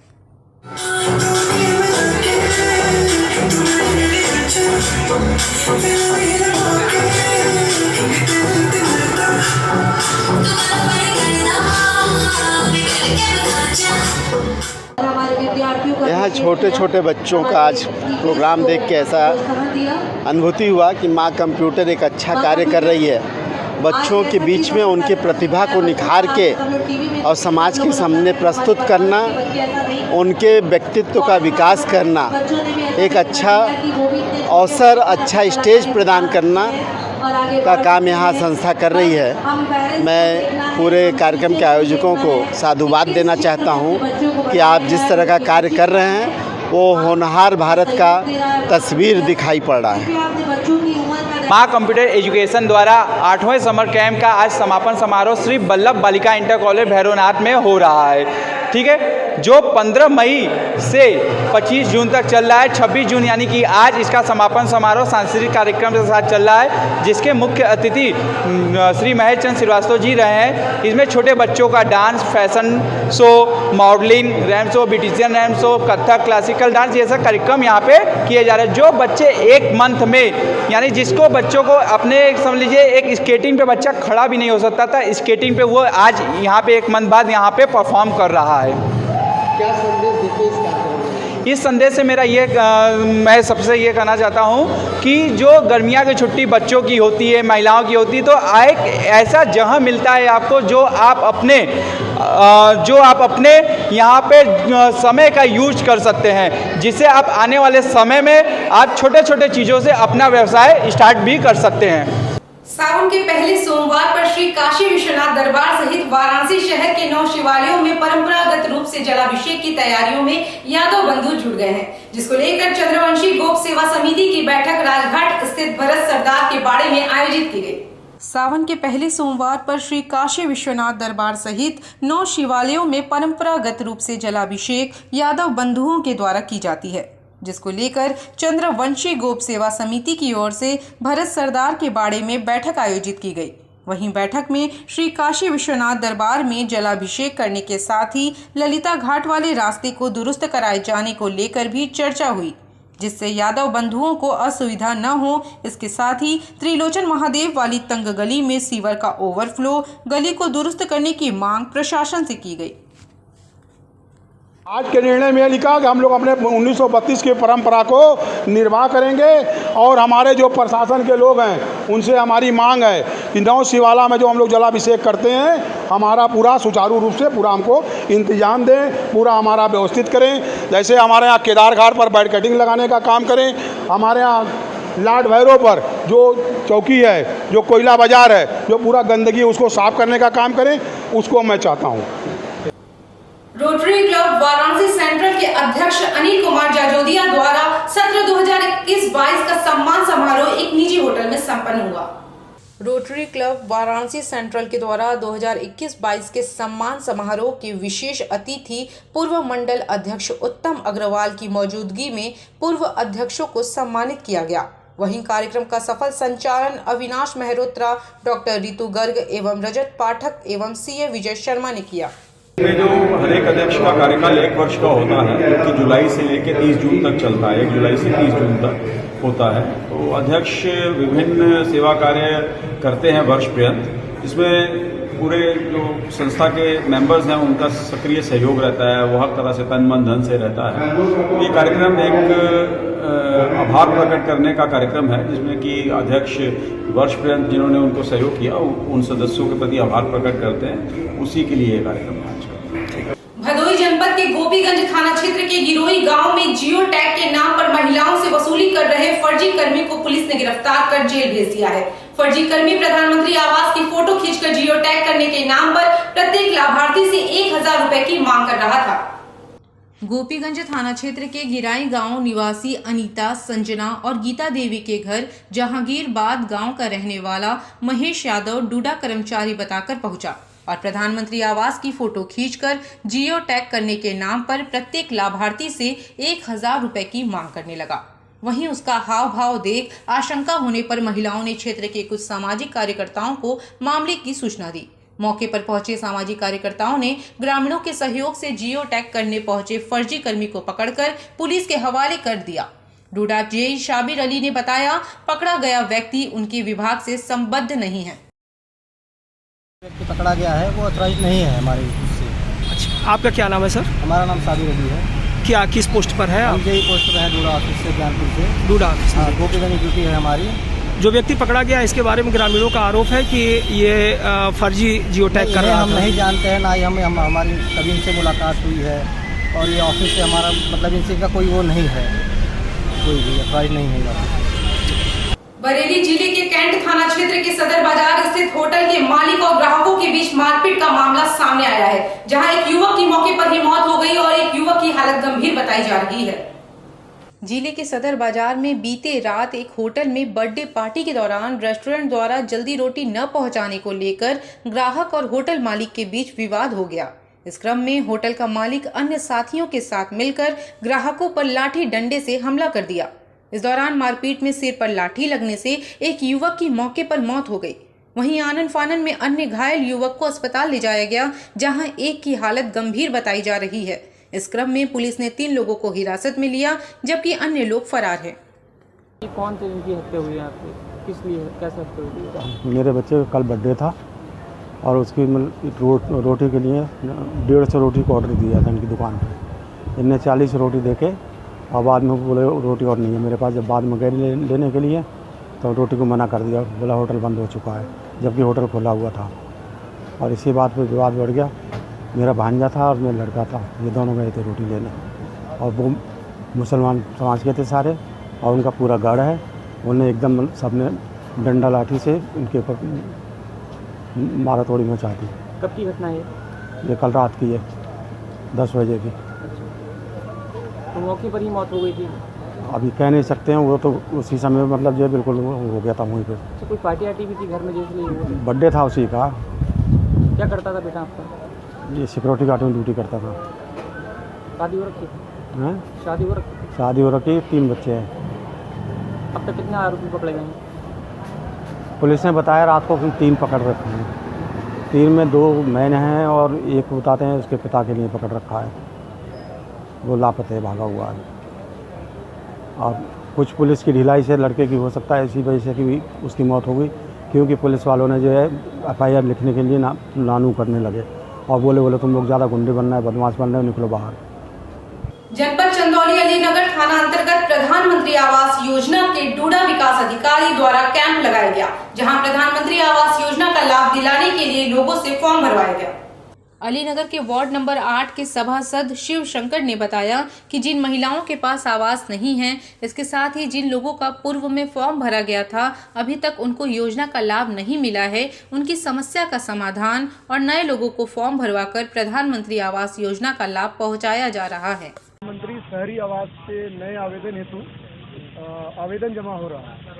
यहाँ छोटे छोटे बच्चों का आज प्रोग्राम देख के ऐसा अनुभूति हुआ कि माँ कंप्यूटर एक अच्छा कार्य कर रही है। बच्चों के बीच में उनकी प्रतिभा को निखार के और समाज के सामने प्रस्तुत करना, उनके व्यक्तित्व का विकास करना, एक अच्छा अवसर, अच्छा स्टेज प्रदान करना का काम यहाँ संस्था कर रही है। मैं पूरे कार्यक्रम के आयोजकों को साधुवाद देना चाहता हूँ कि आप जिस तरह का कार्य कर रहे हैं वो होनहार भारत का तस्वीर दिखाई पड़ रहा है। माँ कंप्यूटर एजुकेशन द्वारा 8वें समर कैंप का आज समापन समारोह श्री वल्लभ बालिका इंटर कॉलेज भैरवनाथ में हो रहा है। ठीक है, जो 15 मई से 25 जून तक चल रहा है। 26 जून यानी कि आज इसका समापन समारोह सांस्कृतिक कार्यक्रम के साथ चल रहा है, जिसके मुख्य अतिथि श्री महेश चंद्र श्रीवास्तव जी रहे हैं। इसमें छोटे बच्चों का dance, fashion show, modelling, RAM show, beautician RAM show, Kathak, classical dance जैसा कार्यक्रम यहाँ पे किए जा रहे हैं। जो बच्चे एक मंथ में, यानी जिसको बच्चों को अपने समझ लीजिए एक स्केटिंग पे बच्चा खड़ा भी नहीं हो सकता था, स्केटिंग पे वो आज यहाँ पे एक मंथ बाद यहाँ पे परफॉर्म कर रहा है। क्या संदेश देते इस कार्यक्रम में? इस संदेश से मेरा ये मैं सबसे ये कहना चाहता हूँ कि जो गर्मियाँ की छुट्टी बच्चों की होती है, महिलाओं की होती है, तो एक ऐसा जगह मिलता है आपको जो आप अपने यहाँ पे समय का यूज कर सकते हैं, जिससे आप आने वाले समय में आप छोटे छोटे चीज़ों से अपना व्यवसाय स्टार्ट भी कर सकते हैं। सावन के पहले सोमवार पर श्री काशी विश्वनाथ दरबार सहित वाराणसी शहर के 9 शिवालयों में परंपरागत रूप से जलाभिषेक की तैयारियों में यादव बंधु जुट गए हैं, जिसको लेकर चंद्रवंशी गोप सेवा समिति की बैठक राजघाट स्थित भरत सरदार के बाड़े में आयोजित की गई। सावन के पहले सोमवार पर श्री काशी विश्वनाथ दरबार सहित 9 शिवालयों में परंपरागत रूप से जलाभिषेक यादव बंधुओं के द्वारा की जाती है, जिसको लेकर चंद्रवंशी गोप सेवा समिति की ओर से भरत सरदार के बाड़े में बैठक आयोजित की गई। वहीं बैठक में श्री काशी विश्वनाथ दरबार में जलाभिषेक करने के साथ ही ललिता घाट वाले रास्ते को दुरुस्त कराए जाने को लेकर भी चर्चा हुई, जिससे यादव बंधुओं को असुविधा न हो। इसके साथ ही त्रिलोचन महादेव वाली तंग गली में सीवर का ओवरफ्लो, गली को दुरुस्त करने की मांग प्रशासन से की गई। आज के निर्णय में लिखा कि हम लोग अपने 1932 की परंपरा को निर्वाह करेंगे और हमारे जो प्रशासन के लोग हैं उनसे हमारी मांग है कि 9 शिवाला में जो हम लोग जलाभिषेक करते हैं हमारा पूरा सुचारू रूप से पूरा हमको इंतजाम दें, पूरा हमारा व्यवस्थित करें। जैसे हमारे यहाँ केदार घाट पर बैरिकेडिंग लगाने का काम करें, हमारे यहाँ लाड भैरव पर जो चौकी है, जो कोयला बाजार है, जो पूरा गंदगी उसको साफ करने का काम करें, उसको मैं चाहता हूँ। रोटरी क्लब वाराणसी सेंट्रल के अध्यक्ष अनिल कुमार जाजोदिया द्वारा सत्र 2021-22 का सम्मान समारोह एक निजी होटल में संपन्न हुआ। रोटरी क्लब वाराणसी सेंट्रल के द्वारा 2021-22 के सम्मान समारोह के विशेष अतिथि पूर्व मंडल अध्यक्ष उत्तम अग्रवाल की मौजूदगी में पूर्व अध्यक्षों को सम्मानित किया गया। वहीं कार्यक्रम का सफल संचालन अविनाश मेहरोत्रा, डॉक्टर रितु गर्ग एवं रजत पाठक एवं सीए विजय शर्मा ने किया। में जो हर एक अध्यक्ष का कार्यकाल 1 वर्ष का होता है, जो कि जुलाई से लेकर 30 जून तक चलता है, 1 जुलाई से 30 जून तक होता है। तो अध्यक्ष विभिन्न सेवा कार्य करते हैं वर्ष पर्यंत, जिसमें पूरे जो संस्था के मेंबर्स हैं उनका सक्रिय सहयोग रहता है, वो हर तरह से तन मन धन से रहता है। तो ये कार्यक्रम एक आभार प्रकट करने का कार्यक्रम है, जिसमें कि अध्यक्ष वर्ष पर्यंत जिन्होंने उनको सहयोग किया उन सदस्यों के प्रति आभार प्रकट करते हैं, उसी के लिए ये कार्यक्रम है। भदोही जनपद के गोपीगंज थाना क्षेत्र के गिरोही गांव में जियो टैग के नाम पर महिलाओं से वसूली कर रहे फर्जी कर्मी को पुलिस ने गिरफ्तार कर जेल भेज दिया है। फर्जी कर्मी प्रधानमंत्री आवास की फोटो खींचकर जियो टैग करने के नाम पर प्रत्येक लाभार्थी से 1000 रुपए की मांग कर रहा था। गोपीगंज थाना क्षेत्र के गिराई गांव निवासी अनीता, संजना और गीता देवी के घर जहांगीरबाद गांव का रहने वाला महेश यादव डूडा कर्मचारी बताकर पहुंचा और प्रधानमंत्री आवास की फोटो खींचकर जियो टैग करने के नाम पर प्रत्येक लाभार्थी से 1000 रुपए की मांग करने लगा। वहीं उसका हाव भाव देख आशंका होने पर महिलाओं ने क्षेत्र के कुछ सामाजिक कार्यकर्ताओं को मामले की सूचना दी। मौके पर पहुंचे सामाजिक कार्यकर्ताओं ने ग्रामीणों के सहयोग से जियो टैग करने पहुंचे फर्जी कर्मी को पकड़कर पुलिस के हवाले कर दिया। डूडा जेई शाबिर अली ने बताया, पकड़ा गया व्यक्ति उनके विभाग से संबद्ध नहीं है। व्यक्ति पकड़ा गया है वो ऑथराइज नहीं है हमारे से। अच्छा, आपका क्या नाम है सर? हमारा नाम शाबिर अली है। क्या किस पोस्ट पर है आप? जेई पोस्ट पर है डूडा ऑफिस से, ज्ञानपुर से। डूडा ऑफिस हाँ, गोपीगंज ड्यूटी है हमारी। जो व्यक्ति पकड़ा गया इसके बारे में ग्रामीणों का आरोप है कि ये फर्जी जियो टैग कर रहा है। हम नहीं जानते हैं, ना ही हमारी कभी इनसे मुलाकात हुई है और ये ऑफिस से हमारा मतलब इनसे का कोई वो नहीं है, कोई भी ऑथराइज नहीं है। बरेली जिले के कैंट थाना क्षेत्र के सदर बाजार स्थित होटल के मालिक और ग्राहकों के बीच मारपीट का मामला सामने आया है, जहां एक युवक की मौके पर ही मौत हो गई और एक युवक की हालत गंभीर बताई जा रही है। जिले के सदर बाजार में बीते रात एक होटल में बर्थडे पार्टी के दौरान रेस्टोरेंट द्वारा जल्दी रोटी न पहुंचाने को लेकर ग्राहक और होटल मालिक के बीच विवाद हो गया। इस क्रम में होटल का मालिक अन्य साथियों के साथ मिलकर ग्राहकों पर लाठी डंडे से हमला कर दिया। इस दौरान मारपीट में सिर पर लाठी लगने से एक युवक की मौके पर मौत हो गई। वहीं आनन फानन में अन्य घायल युवक को अस्पताल ले जाया गया, जहां एक की हालत गंभीर बताई जा रही है। इस क्रम में पुलिस ने 3 लोगों को हिरासत में लिया, जबकि अन्य लोग फरार हैं। कौन से इनकी हत्या हुई है आपके? किस लिए कैसे हत्या हुई? मेरे बच्चे का कल बर्थडे था और उसकी रोटी के लिए 150 रोटी को ऑर्डर दिया था इनकी दुकान पे। इनने 40 रोटी देके और बाद में बोले रोटी और नहीं है मेरे पास। जब बाद में गए लेने के लिए तो रोटी को मना कर दिया, बोला होटल बंद हो चुका है, जबकि होटल खुला हुआ था। और इसी बात पर विवाद बढ़ गया। मेरा भांजा था और मेरा लड़का था, ये दोनों गए थे रोटी लेने और वो मुसलमान समाज के थे सारे और उनका पूरा गढ़ है। उन्हें एकदम सबने डंडा लाठी से उनके ऊपर मारा तोड़ी मचा दी। कब की घटना है ये? कल रात की है, 10 बजे की। तो मौके पर ही मौत हो गई थी? अभी कह नहीं सकते हैं, वो तो उसी समय मतलब जो बिल्कुल हो गया था वहीं पे। तो कोई पार्टी आर्टी भी थी घर में? जैसे बर्थडे था उसी का। क्या करता था बेटा आपका? ये सिक्योरिटी गार्ड में ड्यूटी करता था। शादी हो रखी है? शादी हो रखी? शादी हो रखी, 3 बच्चे हैं। अब तक कितने आरोपी पकड़े गए? पुलिस ने बताया रात को 3 पकड़ रखे हैं। 3 में 2 मैन हैं और एक बताते हैं उसके पिता के लिए पकड़ रखा है, वो लापता भागा हुआ है। और कुछ पुलिस की ढिलाई से लड़के की हो सकता है इसी वजह से कि उसकी मौत हो गई, क्योंकि पुलिस वालों ने जो है FIR लिखने के लिए नानू करने लगे और बोले तुम लोग ज़्यादा गुंडे बनना है, बदमाश बनना है, निकलो बाहर। जनपद चंदौली अलीनगर थाना अंतर्गत प्रधानमंत्री आवास योजना के डूडा विकास अधिकारी द्वारा कैंप लगाया गया, जहां प्रधानमंत्री आवास योजना का लाभ दिलाने के लिए लोगों से फॉर्म भरवाया गया। अलीनगर के वार्ड नंबर 8 के सभासद शिव शंकर ने बताया कि जिन महिलाओं के पास आवास नहीं है, इसके साथ ही जिन लोगों का पूर्व में फॉर्म भरा गया था, अभी तक उनको योजना का लाभ नहीं मिला है, उनकी समस्या का समाधान और नए लोगों को फॉर्म भरवाकर प्रधानमंत्री आवास योजना का लाभ पहुंचाया जा रहा है। प्रधानमंत्री शहरी आवास के नए आवेदन हेतु आवेदन जमा हो रहा है।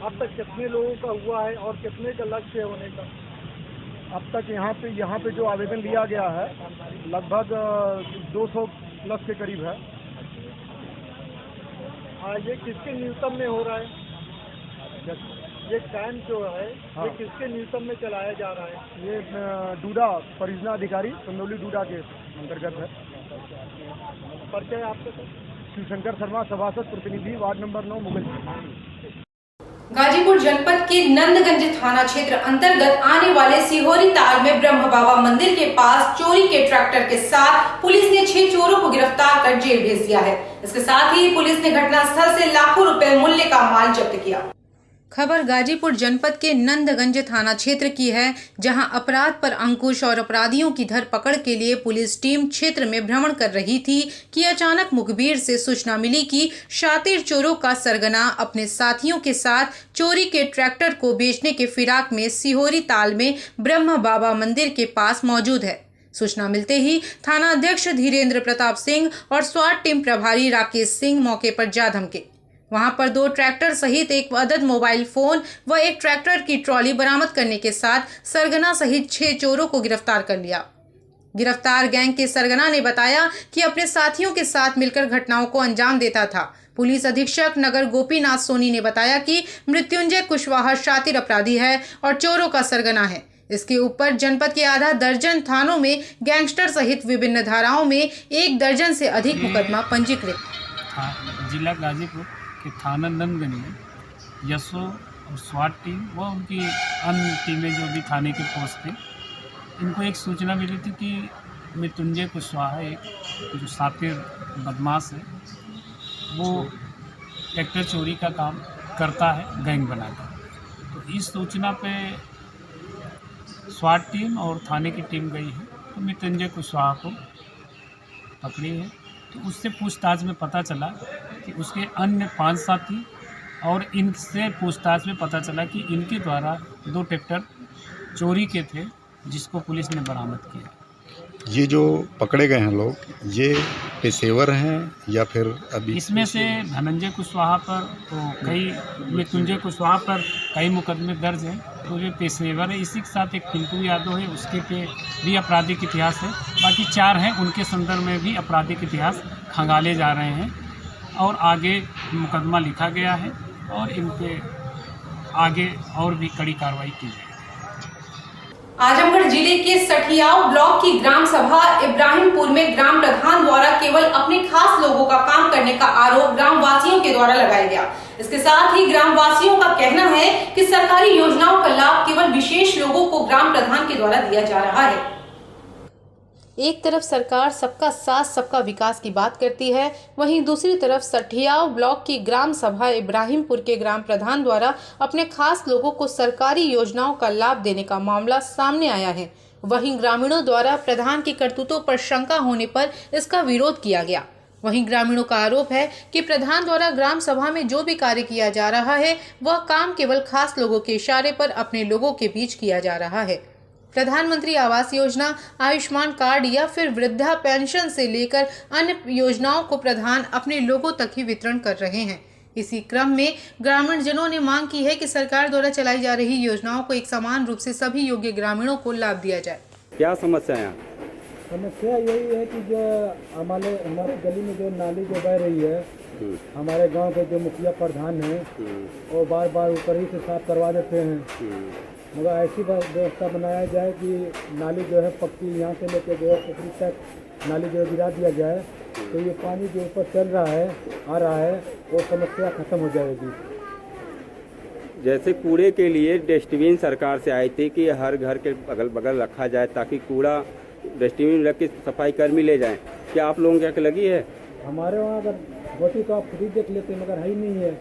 अब तक कितने लोगों का हुआ है और कितने का लक्ष्य होने का? अब तक यहाँ पे जो आवेदन लिया गया है लगभग 200 प्लस के करीब है। ये किसके न्यूनतम में हो रहा है? ये कैंप जो है ये किसके न्यूनतम में चलाया जा रहा है? ये डूडा परियोजना अधिकारी चंदौली डूडा के अंतर्गत है। परिचय आपका? शिवशंकर शर्मा, सभासद प्रतिनिधि, वार्ड नंबर 9 मुगल। गाजीपुर जनपद के नंदगंज थाना क्षेत्र अंतर्गत आने वाले सिहोरी ताल में ब्रह्म बाबा मंदिर के पास चोरी के ट्रैक्टर के साथ पुलिस ने 6 चोरों को गिरफ्तार कर जेल भेज दिया है। इसके साथ ही पुलिस ने घटनास्थल से लाखों रुपए मूल्य का माल जब्त किया। खबर गाजीपुर जनपद के नंदगंज थाना क्षेत्र की है, जहां अपराध पर अंकुश और अपराधियों की धरपकड़ के लिए पुलिस टीम क्षेत्र में भ्रमण कर रही थी कि अचानक मुखबिर से सूचना मिली कि शातिर चोरों का सरगना अपने साथियों के साथ चोरी के ट्रैक्टर को बेचने के फिराक में सिहोरी ताल में ब्रह्म बाबा मंदिर के पास मौजूद है। सूचना मिलते ही थाना अध्यक्ष धीरेन्द्र प्रताप सिंह और स्वाट टीम प्रभारी राकेश सिंह मौके पर जा धमके। वहां पर 2 ट्रैक्टर सहित एक अदद मोबाइल फोन व एक ट्रैक्टर की ट्रॉली बरामद करने के साथ सरगना सहित 6 चोरों को गिरफ्तार कर लिया। गिरफ्तार गैंग के सरगना ने बताया कि अपने साथियों के साथ मिलकर घटनाओं को अंजाम देता था। पुलिस अधीक्षक नगर गोपीनाथ सोनी ने बताया कि मृत्युंजय कुशवाहा शातिर अपराधी है और चोरों का सरगना है। इसके ऊपर जनपद के आधा दर्जन थानों में गैंगस्टर सहित विभिन्न धाराओं में 1 दर्जन से अधिक मुकदमा पंजीकृत। जी जिला गाजीपुर के थाना नंदगंज में यशो और स्वाट टीम व उनकी अन्य टीमें जो भी थाने के पोस्ट थे, इनको एक सूचना मिली थी कि मृत्युंजय कुशवाहा एक जो शातिर बदमाश है, वो ट्रैक्टर चोरी का काम करता है गैंग बनाकर। तो इस सूचना पे स्वाट टीम और थाने की टीम गई है, तो मृत्युंजय कुशवाहा को पकड़ी है। तो उससे पूछताछ में पता चला कि उसके अन्य 5 साथी और इनसे पूछताछ में पता चला कि इनके द्वारा 2 ट्रैक्टर चोरी के थे, जिसको पुलिस ने बरामद किया। ये जो पकड़े गए हैं लोग, ये पेशेवर हैं या फिर अभी? इसमें से धनंजय कुशवाहा पर तो मृत्युंजय कुशवाहा पर कई मुकदमे दर्ज हैं, तो ये पेशेवर है। इसी के साथ एक पिंटू यादव है, उसके पे भी आपराधिक इतिहास है। बाकी 4 हैं, उनके संदर्भ में भी आपराधिक इतिहास खंगाले जा रहे हैं और आगे मुकदमा लिखा गया है और इन पे आगे और भी कड़ी कार्रवाई की जाएगी। आजमगढ़ जिले के सठियाव ब्लॉक की ग्राम सभा इब्राहिमपुर में ग्राम प्रधान द्वारा केवल अपने खास लोगों का काम करने का आरोप ग्रामवासियों के द्वारा लगाया गया। इसके साथ ही ग्रामवासियों का कहना है कि सरकारी योजनाओं का लाभ केवल विशेष लोगों को ग्राम प्रधान के द्वारा दिया जा रहा है। एक तरफ सरकार सबका साथ सबका विकास की बात करती है, वहीं दूसरी तरफ सठियाव ब्लॉक की ग्राम सभा इब्राहिमपुर के ग्राम प्रधान द्वारा अपने खास लोगों को सरकारी योजनाओं का लाभ देने का मामला सामने आया है। वहीं ग्रामीणों द्वारा प्रधान की करतूतों पर शंका होने पर इसका विरोध किया गया। वहीं ग्रामीणों का आरोप है कि प्रधान द्वारा ग्राम सभा में जो भी कार्य किया जा रहा है, वह काम केवल खास लोगों के इशारे पर अपने लोगों के बीच किया जा रहा है। प्रधानमंत्री आवास योजना, आयुष्मान कार्ड या फिर वृद्धा पेंशन से लेकर अन्य योजनाओं को प्रधान अपने लोगों तक ही वितरण कर रहे हैं। इसी क्रम में ग्रामीण जनों ने मांग की है कि सरकार द्वारा चलाई जा रही योजनाओं को एक समान रूप से सभी योग्य ग्रामीणों को लाभ दिया जाए। क्या समस्या है? समस्या यही है कि जो हमारे गली में जो नाली जो बह रही है, हमारे गांव के जो मुखिया प्रधान हैं वो बार बार ऊपर ही से साफ करवा देते हैं, मगर ऐसी व्यवस्था बनाया जाए कि नाली जो है पक्की यहाँ से लेकर जो है पुखरी तक नाली जो गिरा दिया जाए, तो ये पानी जो ऊपर चल रहा है आ रहा है वो समस्या खत्म हो जाएगी। जैसे कूड़े के लिए डस्टबिन सरकार से आई थी कि हर घर के अगल बगल रखा जाए ताकि कूड़ा डस्टबिन रख के सफाई कर्मी ले जाएं, क्या आप लोगों क्या लगी है? हमारे वहाँ अगर होती तो आप खुद ही देख लेते, मगर है ही नहीं है।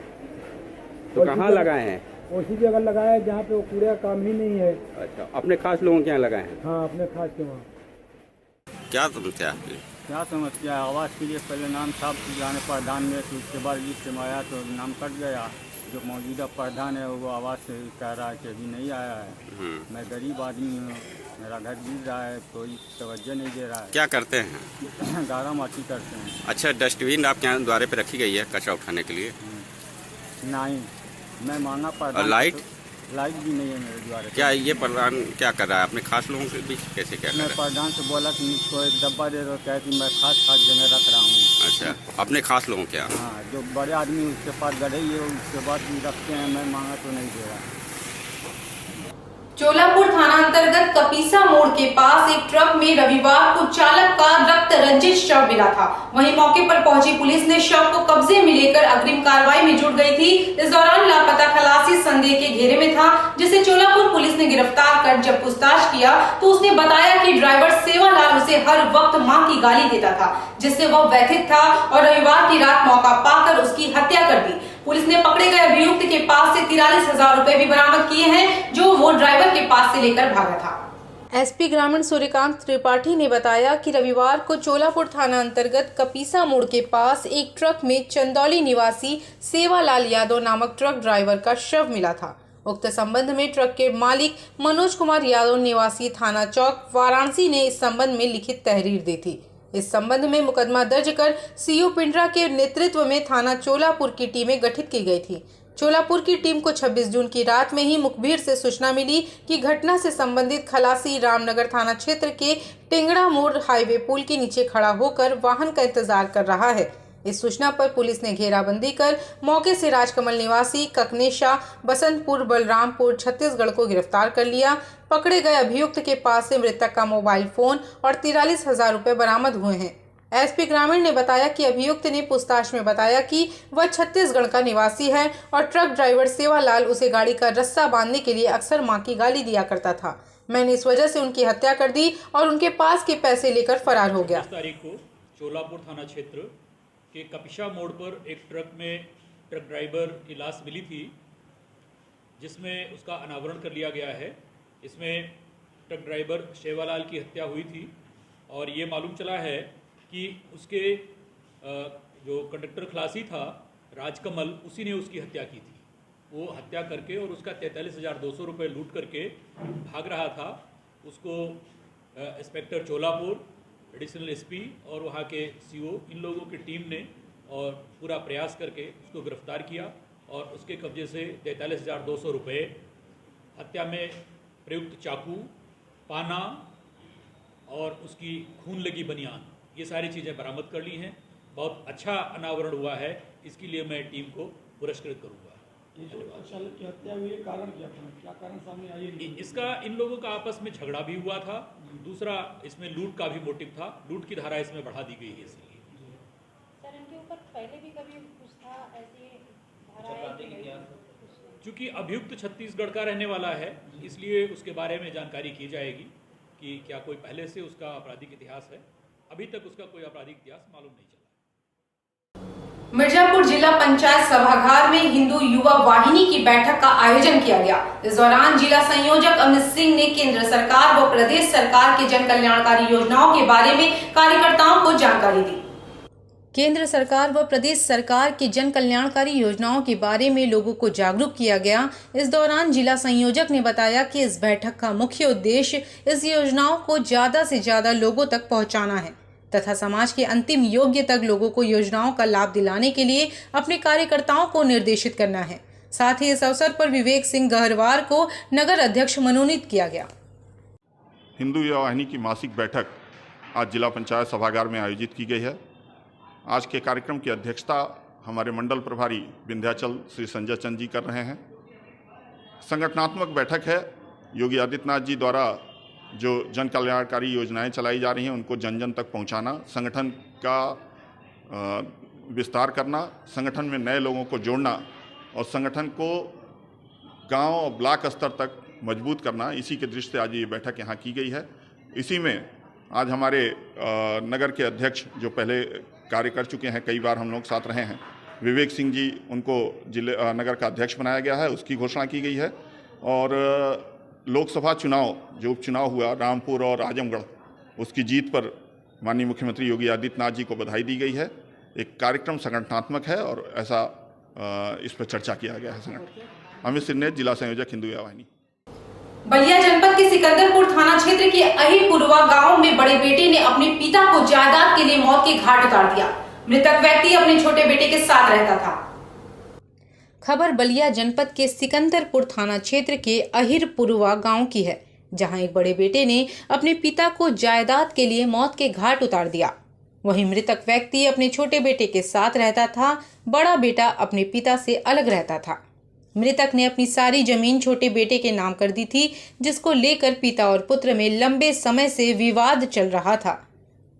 तो कहाँ लगाए हैं? उसी जगह लगाया है जहाँ पे वो कूड़े का काम ही नहीं है। अच्छा, अपने खास लोगों के यहाँ लगाए हैं? हाँ, अपने खास के वहाँ। क्या समस्या है? क्या समस्या है? आवास के लिए पहले नाम साफ जाने प्रधान में, तो उसके बाद लिस्ट में आया तो नाम कट गया। जो मौजूदा प्रधान है वो आवास से कह रहा है कि अभी नहीं आया है। मैं गरीब आदमी हूँ, मेरा घर गिर रहा है, कोई तवज्जो नहीं दे रहा है। क्या करते हैं? गारा माटी करते हैं। अच्छा, डस्टबिन आपके यहाँ द्वारे पे रखी गई है कचरा उठाने के लिए? नहीं, मैं मांगा प्रधान। और लाइट भी नहीं है मेरे द्वारे। क्या ये प्रधान क्या कर रहा है? अपने खास लोगों के बीच कैसे क्या कर रहा है? मैं प्रधान से बोला कि मुझको एक डब्बा दे दो, क्या कि मैं खास जगह रख रहा हूँ। अच्छा, अपने खास लोगों के यहाँ? हाँ, जो बड़े आदमी उसके पास गढ़ई है उसके बाद भी रखते हैं, मैं मांगा तो नहीं दे रहा। चोलापुर थाना अंतर्गत कपीसा मोड़ के पास एक ट्रक में रविवार को चालक का रक्त रंजित शव मिला था। वहीं मौके पर पहुंची पुलिस ने शव को कब्जे में लेकर अग्रिम कार्रवाई में जुट गई थी। इस दौरान लापता खलासी संदेह के घेरे में था, जिसे चोलापुर पुलिस ने गिरफ्तार कर जब पूछताछ किया तो उसने बताया कि ड्राइवर सेवालाल उसे हर वक्त मां की गाली देता था, जिससे वह व्यथित था और रविवार की रात मौका पाकर उसकी हत्या कर दी। पुलिस ने पकड़े गए अभियुक्त के पास से 43,000 रुपए भी बरामद किए हैं, जो वो ड्राइवर के पास से लेकर भागा था। एसपी ग्रामीण सूर्यकांत त्रिपाठी ने बताया कि रविवार को चोलापुर थाना अंतर्गत कपीसा मोड़ के पास एक ट्रक में चंदौली निवासी सेवालाल यादव नामक ट्रक ड्राइवर का शव मिला था। उक्त संबंध में ट्रक के मालिक मनोज कुमार यादव निवासी थाना चौक वाराणसी ने इस संबंध में लिखित तहरीर दी थी। इस संबंध में मुकदमा दर्ज कर सीओ पिंडरा के नेतृत्व में थाना चोलापुर की टीमें गठित की गई थी। चोलापुर की टीम को 26 जून की रात में ही मुखबिर से सूचना मिली कि घटना से संबंधित खलासी रामनगर थाना क्षेत्र के टिंगड़ा मोड़ हाईवे पुल के नीचे खड़ा होकर वाहन का इंतजार कर रहा है। इस सूचना पर पुलिस ने घेराबंदी कर मौके से राजकमल निवासी ककनेशा बसंतपुर बलरामपुर छत्तीसगढ़ को गिरफ्तार कर लिया। पकड़े गए अभियुक्त के पास से मृतक का मोबाइल फोन और 43,000 रुपए बरामद हुए हैं। एसपी ग्रामीण ने बताया कि अभियुक्त ने पूछताछ में बताया कि वह छत्तीसगढ़ का निवासी है और ट्रक ड्राइवर सेवालाल उसे गाड़ी का रस्सा बांधने के लिए अक्सर मां की गाली दिया करता था। मैंने इस वजह से उनकी हत्या कर दी और उनके पास के पैसे लेकर फरार हो गया। 10 तारीख को चोलापुर थाना क्षेत्र के कपिशा मोड़ पर एक ट्रक ड्राइवर की लाश मिली थी, जिसमें उसका अनावरण कर लिया गया है। इसमें ट्रक ड्राइवर सेवालाल की हत्या हुई थी और ये मालूम चला है कि उसके जो कंडक्टर खलासी था राजकमल, उसी ने उसकी हत्या की थी। वो हत्या करके और उसका 43,200 रुपये लूट करके भाग रहा था। उसको इंस्पेक्टर चोलापुर, एडिशनल एसपी और वहाँ के सीओ, इन लोगों की टीम ने और पूरा प्रयास करके उसको गिरफ्तार किया और उसके कब्जे से 43,200 रुपये, हत्या में प्रयुक्त चाकू, पाना और उसकी खून लगी बनियान, ये सारी चीज़ें बरामद कर ली हैं। बहुत अच्छा अनावरण हुआ है, इसके लिए मैं टीम को पुरस्कृत करूँगा। ये जो चालक की हत्या हुई है, कारण क्या कारण सामने आई? इसका इन लोगों का आपस में झगड़ा भी हुआ था। दूसरा, इसमें लूट का भी मोटिव था। लूट की धारा इसमें बढ़ा दी गई है इसलिए। सर, इनके ऊपर पहले भी कभी कुछ था ऐसी धाराएं? चूँकि अभियुक्त छत्तीसगढ़ का रहने वाला है, इसलिए उसके बारे में जानकारी की जाएगी कि क्या कोई पहले से उसका आपराधिक इतिहास है। अभी तक उसका कोई आपराधिक इतिहास मालूम नहीं चला। मिर्जापुर जिला पंचायत सभागार में हिंदू युवा वाहिनी की बैठक का आयोजन किया गया। इस दौरान जिला संयोजक अमित सिंह ने केंद्र सरकार व प्रदेश सरकार के जन कल्याणकारी योजनाओं के बारे में कार्यकर्ताओं को जानकारी दी। केंद्र सरकार व प्रदेश सरकार की जन कल्याणकारी योजनाओं के बारे में लोगों को जागरूक किया गया। इस दौरान जिला संयोजक ने बताया कि इस बैठक का मुख्य उद्देश्य इस योजनाओं को ज्यादा से ज्यादा लोगों तक पहुंचाना है तथा समाज के अंतिम योग्य तक लोगों को योजनाओं का लाभ दिलाने के लिए अपने कार्यकर्ताओं को निर्देशित करना है। साथ ही इस अवसर पर विवेक सिंह गहरवार को नगर अध्यक्ष मनोनीत किया गया। हिंदू युवा वाहिनी की मासिक बैठक आज जिला पंचायत सभागार में आयोजित की गई है। आज के कार्यक्रम की अध्यक्षता हमारे मंडल प्रभारी विंध्याचल श्री संजय चंद जी कर रहे हैं। संगठनात्मक बैठक है। योगी आदित्यनाथ जी द्वारा जो जन कल्याणकारी योजनाएं चलाई जा रही हैं उनको जन जन तक पहुंचाना, संगठन का विस्तार करना, संगठन में नए लोगों को जोड़ना और संगठन को गांव और ब्लॉक स्तर तक मजबूत करना, इसी के दृष्टि से आज ये बैठक यहाँ की गई है। इसी में आज हमारे नगर के अध्यक्ष जो पहले कार्य कर चुके हैं, कई बार हम लोग साथ रहे हैं, विवेक सिंह जी, उनको जिले नगर का अध्यक्ष बनाया गया है, उसकी घोषणा की गई है। और लोकसभा चुनाव जो उपचुनाव हुआ रामपुर और आजमगढ़, उसकी जीत पर माननीय मुख्यमंत्री योगी आदित्यनाथ जी को बधाई दी गई है। एक कार्यक्रम संगठनात्मक है और ऐसा इस पर चर्चा किया गया है। संगठन अमित सिंह ने, जिला संयोजक हिंदू युवा वाहिनी। बलिया जनपद के सिकंदरपुर थाना क्षेत्र के अहिरपुरवा गांव में बड़े बेटे ने अपने पिता को जायदाद के लिए मौत के घाट उतार दिया। मृतक व्यक्ति अपने छोटे बेटे के साथ रहता था। खबर बलिया जनपद के सिकंदरपुर थाना क्षेत्र के अहिरपुरवा गांव की है, जहां एक बड़े बेटे ने अपने पिता को जायदाद के लिए मौत के घाट उतार दिया। वहीं मृतक व्यक्ति अपने छोटे बेटे के साथ रहता था। बड़ा बेटा अपने पिता से अलग रहता था। मृतक ने अपनी सारी जमीन छोटे बेटे के नाम कर दी थी, जिसको लेकर पिता और पुत्र में लंबे समय से विवाद चल रहा था।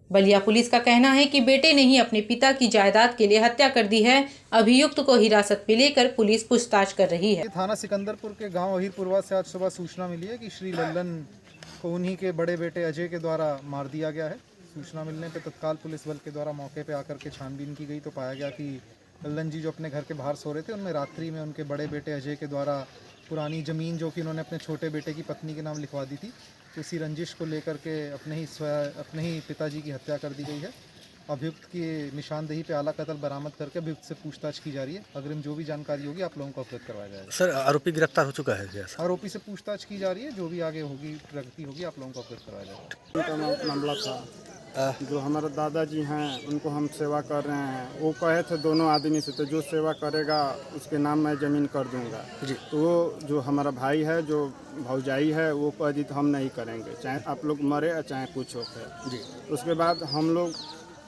बलिया पुलिस का कहना है कि बेटे ने ही अपने पिता की जायदाद के लिए हत्या कर दी है। अभियुक्त को हिरासत में लेकर पुलिस पूछताछ कर रही है। थाना सिकंदरपुर के गांव अहिरपुरवा से आज सुबह सूचना मिली है कि श्री लल्लन को उन्हीं के बड़े बेटे अजय के द्वारा मार दिया गया है। सूचना मिलने पर तत्काल पुलिस बल के द्वारा मौके पर आकर के छानबीन की गई तो पाया गया कि लल्लन जी जो अपने घर के बाहर सो रहे थे, उनमें रात्रि में उनके बड़े बेटे अजय के द्वारा पुरानी ज़मीन जो कि उन्होंने अपने छोटे बेटे की पत्नी के नाम लिखवा दी थी, तो इसी रंजिश को लेकर के अपने ही पिताजी की हत्या कर दी गई है। अभियुक्त की निशानदेही पे आला कत्ल बरामद करके अभियुक्त से पूछताछ की जा रही है। अग्रिम जो भी जानकारी होगी आप लोगों को अवगत करवाया जाएगा। सर, आरोपी गिरफ्तार हो चुका है क्या? आरोपी से पूछताछ की जा रही है, जो भी आगे होगी प्रगति होगी आप लोगों को अवगत करवाया जाएगा। उनका मामला था जो हमारे दादाजी हैं उनको हम सेवा कर रहे हैं, वो कहे थे दोनों आदमी से, तो जो सेवा करेगा उसके नाम मैं ज़मीन कर दूंगा जी। तो वो जो हमारा भाई है, जो भौजाई है, वो कह दी तो हम नहीं करेंगे, चाहे आप लोग मरे या चाहे कुछ हो जी। उसके बाद हम लोग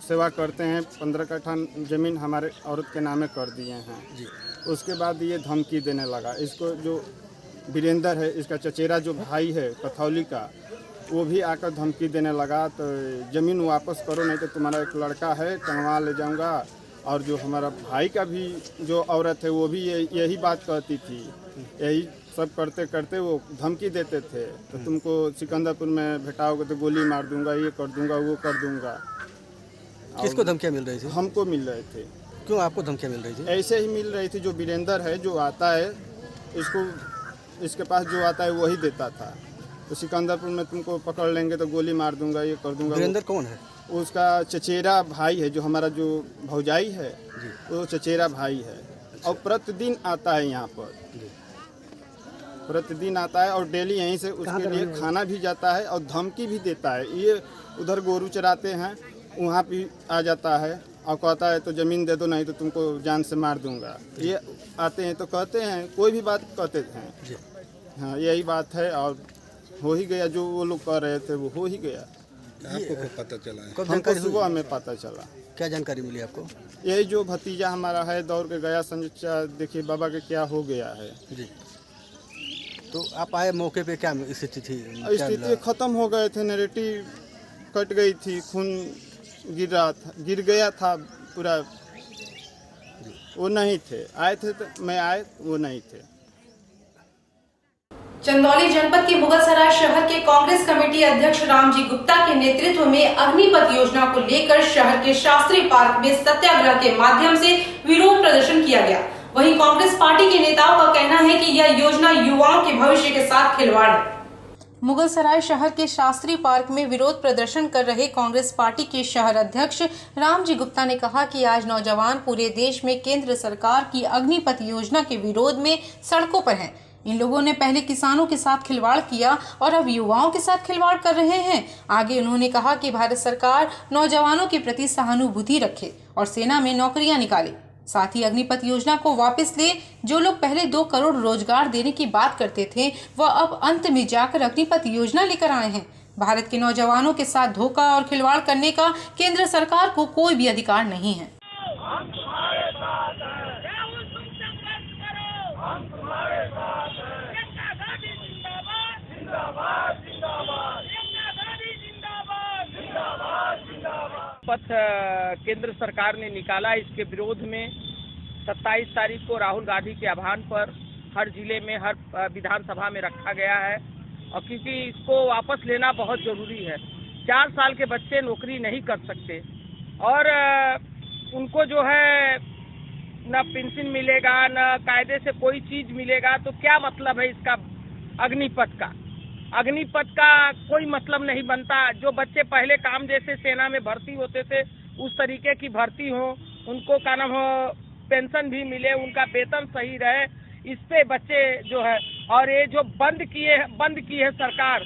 सेवा करते हैं, 15 कट्ठा ज़मीन हमारे औरत के नामे कर दिए हैं जी। उसके बाद ये धमकी देने लगा। इसको जो वीरेंद्र है, इसका चचेरा जो भाई है कथौली का, वो भी आकर धमकी देने लगा, तो ज़मीन वापस करो नहीं तो तुम्हारा एक लड़का है टंगवा ले जाऊंगा। और जो हमारा भाई का भी जो औरत है वो भी यही बात कहती थी, यही सब करते करते वो धमकी देते थे, तो तुमको सिकंदरपुर में भेटाओगे तो गोली मार दूंगा, ये कर दूंगा, वो कर दूंगा। किसको धमकियाँ मिल रही थी? हमको मिल रहे थे। क्यों आपको धमकियाँ मिल रही थी? ऐसे ही मिल रही थी, जो वीरेंद्र है जो आता है इसके पास जो आता है वही देता था, तो सिकंदरपुर में तुमको पकड़ लेंगे तो गोली मार दूंगा, ये कर दूंगा। वीरेंद्र कौन है? उसका चचेरा भाई है, जो हमारा जो भौजाई है वो चचेरा भाई है। और प्रतिदिन आता है यहाँ पर, प्रतिदिन आता है और डेली यहीं से उसके लिए खाना भी जाता है और धमकी भी देता है। ये उधर गोरू चराते हैं, वहाँ भी आ जाता है और कहता है तो ज़मीन दे दो नहीं तो तुमको जान से मार दूंगा। ये आते हैं तो कहते हैं, कोई भी बात कहते हैं। हाँ, यही बात है और हो ही गया, जो वो लोग कह रहे थे वो हो ही गया। आपको कब पता चला है? हमको सुबह में पता चला। क्या जानकारी मिली आपको? यही जो भतीजा हमारा है दौड़ के गया, समझा देखिए बाबा के क्या हो गया है जी। तो आप आए मौके पे, क्या स्थिति थी? स्थिति खत्म हो गए थे, नैरेटिव कट गई थी, खून गिर गया था पूरा। वो नहीं थे, आए थे तो मैं आए, वो नहीं थे। चंदौली जनपद के मुगलसराय शहर के कांग्रेस कमेटी अध्यक्ष रामजी गुप्ता के नेतृत्व में अग्निपथ योजना को लेकर शहर के शास्त्री पार्क में सत्याग्रह के माध्यम से विरोध प्रदर्शन किया गया। वहीं कांग्रेस पार्टी के नेताओं का कहना है कि यह योजना युवाओं के भविष्य के साथ खिलवाड़ है। मुगलसराय शहर के शास्त्री पार्क में विरोध प्रदर्शन कर रहे कांग्रेस पार्टी के शहर अध्यक्ष रामजी गुप्ता ने कहा कि आज नौजवान पूरे देश में केंद्र सरकार की अग्निपथ योजना के विरोध में सड़कों पर हैं। इन लोगों ने पहले किसानों के साथ खिलवाड़ किया और अब युवाओं के साथ खिलवाड़ कर रहे हैं। आगे उन्होंने कहा कि भारत सरकार नौजवानों के प्रति सहानुभूति रखे और सेना में नौकरियां निकाले, साथ ही अग्निपथ योजना को वापस ले। जो लोग पहले 2 करोड़ रोजगार देने की बात करते थे वह अब अंत में जाकर अग्निपथ योजना लेकर आए हैं। भारत के नौजवानों के साथ धोखा और खिलवाड़ करने का केंद्र सरकार को कोई भी अधिकार नहीं है। पथ केंद्र सरकार ने निकाला, इसके विरोध में 27 तारीख को राहुल गांधी के आह्वान पर हर जिले में, हर विधानसभा में रखा गया है। और क्योंकि इसको वापस लेना बहुत ज़रूरी है। 4 साल के बच्चे नौकरी नहीं कर सकते और उनको जो है न पेंशन मिलेगा, न कायदे से कोई चीज़ मिलेगा, तो क्या मतलब है इसका अग्निपथ का? अग्निपथ का कोई मतलब नहीं बनता। जो बच्चे पहले काम जैसे सेना में भर्ती होते थे उस तरीके की भर्ती हो, उनको का नाम हो पेंशन भी मिले, उनका वेतन सही रहे, इस पे बच्चे जो है। और ये जो बंद की है सरकार,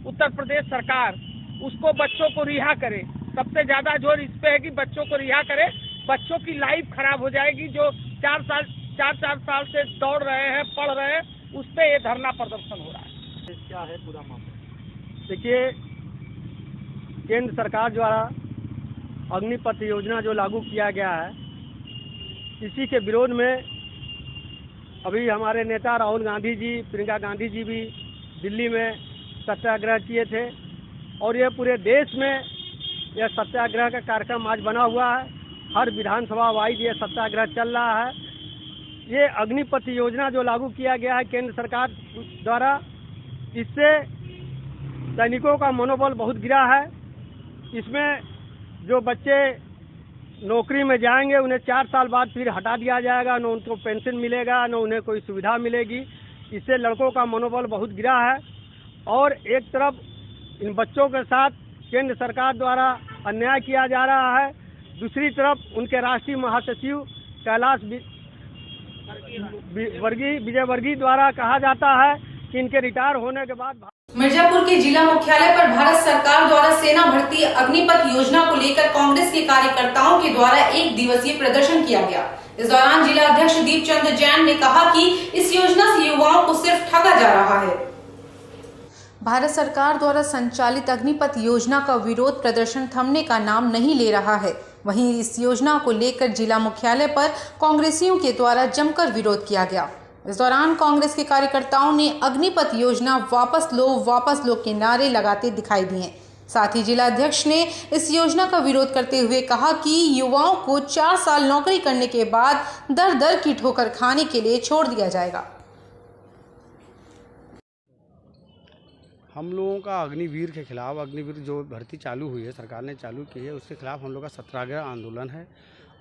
उत्तर प्रदेश सरकार, उसको बच्चों को रिहा करे। सबसे ज़्यादा जोर इस पे है कि बच्चों को रिहा करे। बच्चों की लाइफ खराब हो जाएगी। जो 4 साल से दौड़ रहे हैं, पढ़ रहे हैं, उस पे ये धरना प्रदर्शन हो रहा है। क्या है पूरा मामला? देखिए, केंद्र सरकार द्वारा अग्निपथ योजना जो लागू किया गया है, इसी के विरोध में अभी हमारे नेता राहुल गांधी जी, प्रियंका गांधी जी भी दिल्ली में सत्याग्रह किए थे और ये पूरे देश में यह सत्याग्रह का कार्यक्रम आज बना हुआ है। हर विधानसभा वाइज ये सत्याग्रह चल रहा है। ये अग्निपथ योजना जो लागू किया गया है केंद्र सरकार द्वारा, इससे सैनिकों का मनोबल बहुत गिरा है। इसमें जो बच्चे नौकरी में जाएंगे उन्हें 4 साल बाद फिर हटा दिया जाएगा, न उनको पेंशन मिलेगा, न उन्हें कोई सुविधा मिलेगी। इससे लड़कों का मनोबल बहुत गिरा है और एक तरफ इन बच्चों के साथ केंद्र सरकार द्वारा अन्याय किया जा रहा है, दूसरी तरफ उनके राष्ट्रीय महासचिव कैलाश विजय वर्गीय द्वारा कहा जाता है कि इनके रिटायर होने के बाद मिर्जापुर के जिला मुख्यालय पर भारत सरकार द्वारा सेना भर्ती अग्निपथ योजना को लेकर कांग्रेस के कार्यकर्ताओं के द्वारा 1 दिवसीय प्रदर्शन किया गया। इस दौरान जिला अध्यक्ष दीपचंद जैन ने कहा कि इस योजना से युवाओं को सिर्फ ठगा जा रहा है। भारत सरकार द्वारा संचालित अग्निपथ योजना का विरोध प्रदर्शन थमने का नाम नहीं ले रहा है। वहीं इस योजना को लेकर जिला मुख्यालय पर कांग्रेसियों के द्वारा जमकर विरोध किया गया। इस दौरान कांग्रेस के कार्यकर्ताओं ने अग्निपथ योजना वापस लो के नारे लगाते दिखाई दिए। साथ ही जिला अध्यक्ष ने इस योजना का विरोध करते हुए कहा कि युवाओं को 4 साल नौकरी करने के बाद दर की ठोकर खाने के लिए छोड़ दिया जाएगा। हम लोगों का अग्निवीर के खिलाफ, अग्निवीर जो भर्ती चालू हुई है, सरकार ने चालू की है, उसके खिलाफ हम लोग का सत्याग्रह आंदोलन है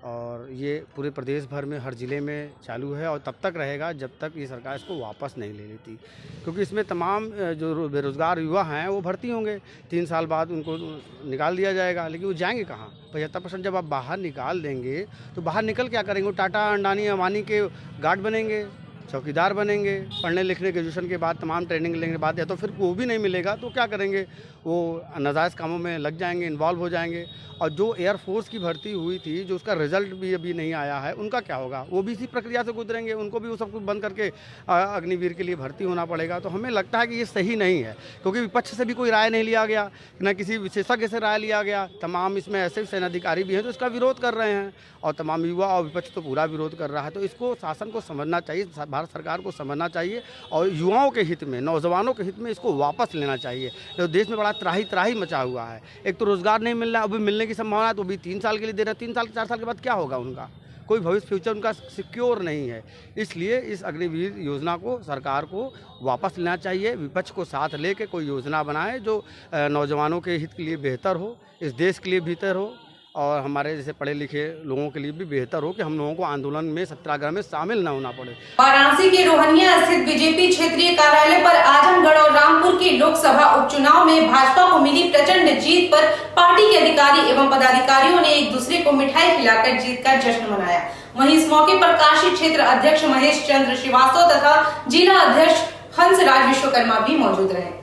और ये पूरे प्रदेश भर में हर ज़िले में चालू है और तब तक रहेगा जब तक ये सरकार इसको वापस नहीं ले लेती, क्योंकि इसमें तमाम जो बेरोज़गार युवा हैं वो भर्ती होंगे, 3 साल बाद उनको निकाल दिया जाएगा, लेकिन वो जाएंगे कहाँ? 75% जब आप बाहर निकाल देंगे तो बाहर निकल क्या करेंगे? टाटा, अंडानी, अंबानी के गार्ड बनेंगे, चौकीदार बनेंगे, पढ़ने लिखने ग्रेजुएशन के बाद तमाम ट्रेनिंग लेने के बाद, या तो फिर वो भी नहीं मिलेगा तो क्या करेंगे? वो नाजायज़ कामों में लग जाएंगे, इन्वॉल्व हो जाएंगे। और जो एयरफोर्स की भर्ती हुई थी, जो उसका रिजल्ट भी अभी नहीं आया है, उनका क्या होगा? वो भी इसी प्रक्रिया से गुजरेंगे, उनको भी वो सब कुछ बंद करके अग्निवीर के लिए भर्ती होना पड़ेगा। तो हमें लगता है कि ये सही नहीं है, क्योंकि विपक्ष से भी कोई राय नहीं लिया गया, न किसी विशेषज्ञ से राय लिया गया। तमाम इसमें ऐसे सेनाधिकारी भी हैं जो इसका विरोध कर रहे हैं और तमाम युवा और विपक्ष तो पूरा विरोध कर रहा है। तो इसको शासन को समझना चाहिए, भारत सरकार को समझना चाहिए और युवाओं के हित में, नौजवानों के हित में इसको वापस लेना चाहिए। तो देश में बड़ा त्राही मचा हुआ है। एक तो रोज़गार नहीं मिल रहा, अभी मिलने की संभावना है तो अभी 3 साल के लिए दे रहा है, 3 साल 4 साल के बाद क्या होगा? उनका कोई भविष्य फ्यूचर उनका सिक्योर नहीं है। इसलिए इस अग्निवीर योजना को सरकार को वापस लेना चाहिए, विपक्ष को साथ लेके कोई योजना बनाए जो नौजवानों के हित के लिए बेहतर हो, इस देश के लिए बेहतर हो और हमारे जैसे पढ़े लिखे लोगों के लिए भी बेहतर हो कि हम लोगों को आंदोलन में, सत्याग्रह में शामिल न होना पड़े। वाराणसी के रोहनिया स्थित बीजेपी क्षेत्रीय कार्यालय पर आजमगढ़ और रामपुर के लोकसभा उपचुनाव में भाजपा को मिली प्रचंड जीत पर पार्टी के अधिकारी एवं पदाधिकारियों ने एक दूसरे को मिठाई खिलाकर जीत का जश्न मनाया। वहीं इस मौके पर काशी क्षेत्र अध्यक्ष महेश चंद्र श्रीवास्तव तथा जिला अध्यक्ष हंसराज विश्वकर्मा भी मौजूद रहे।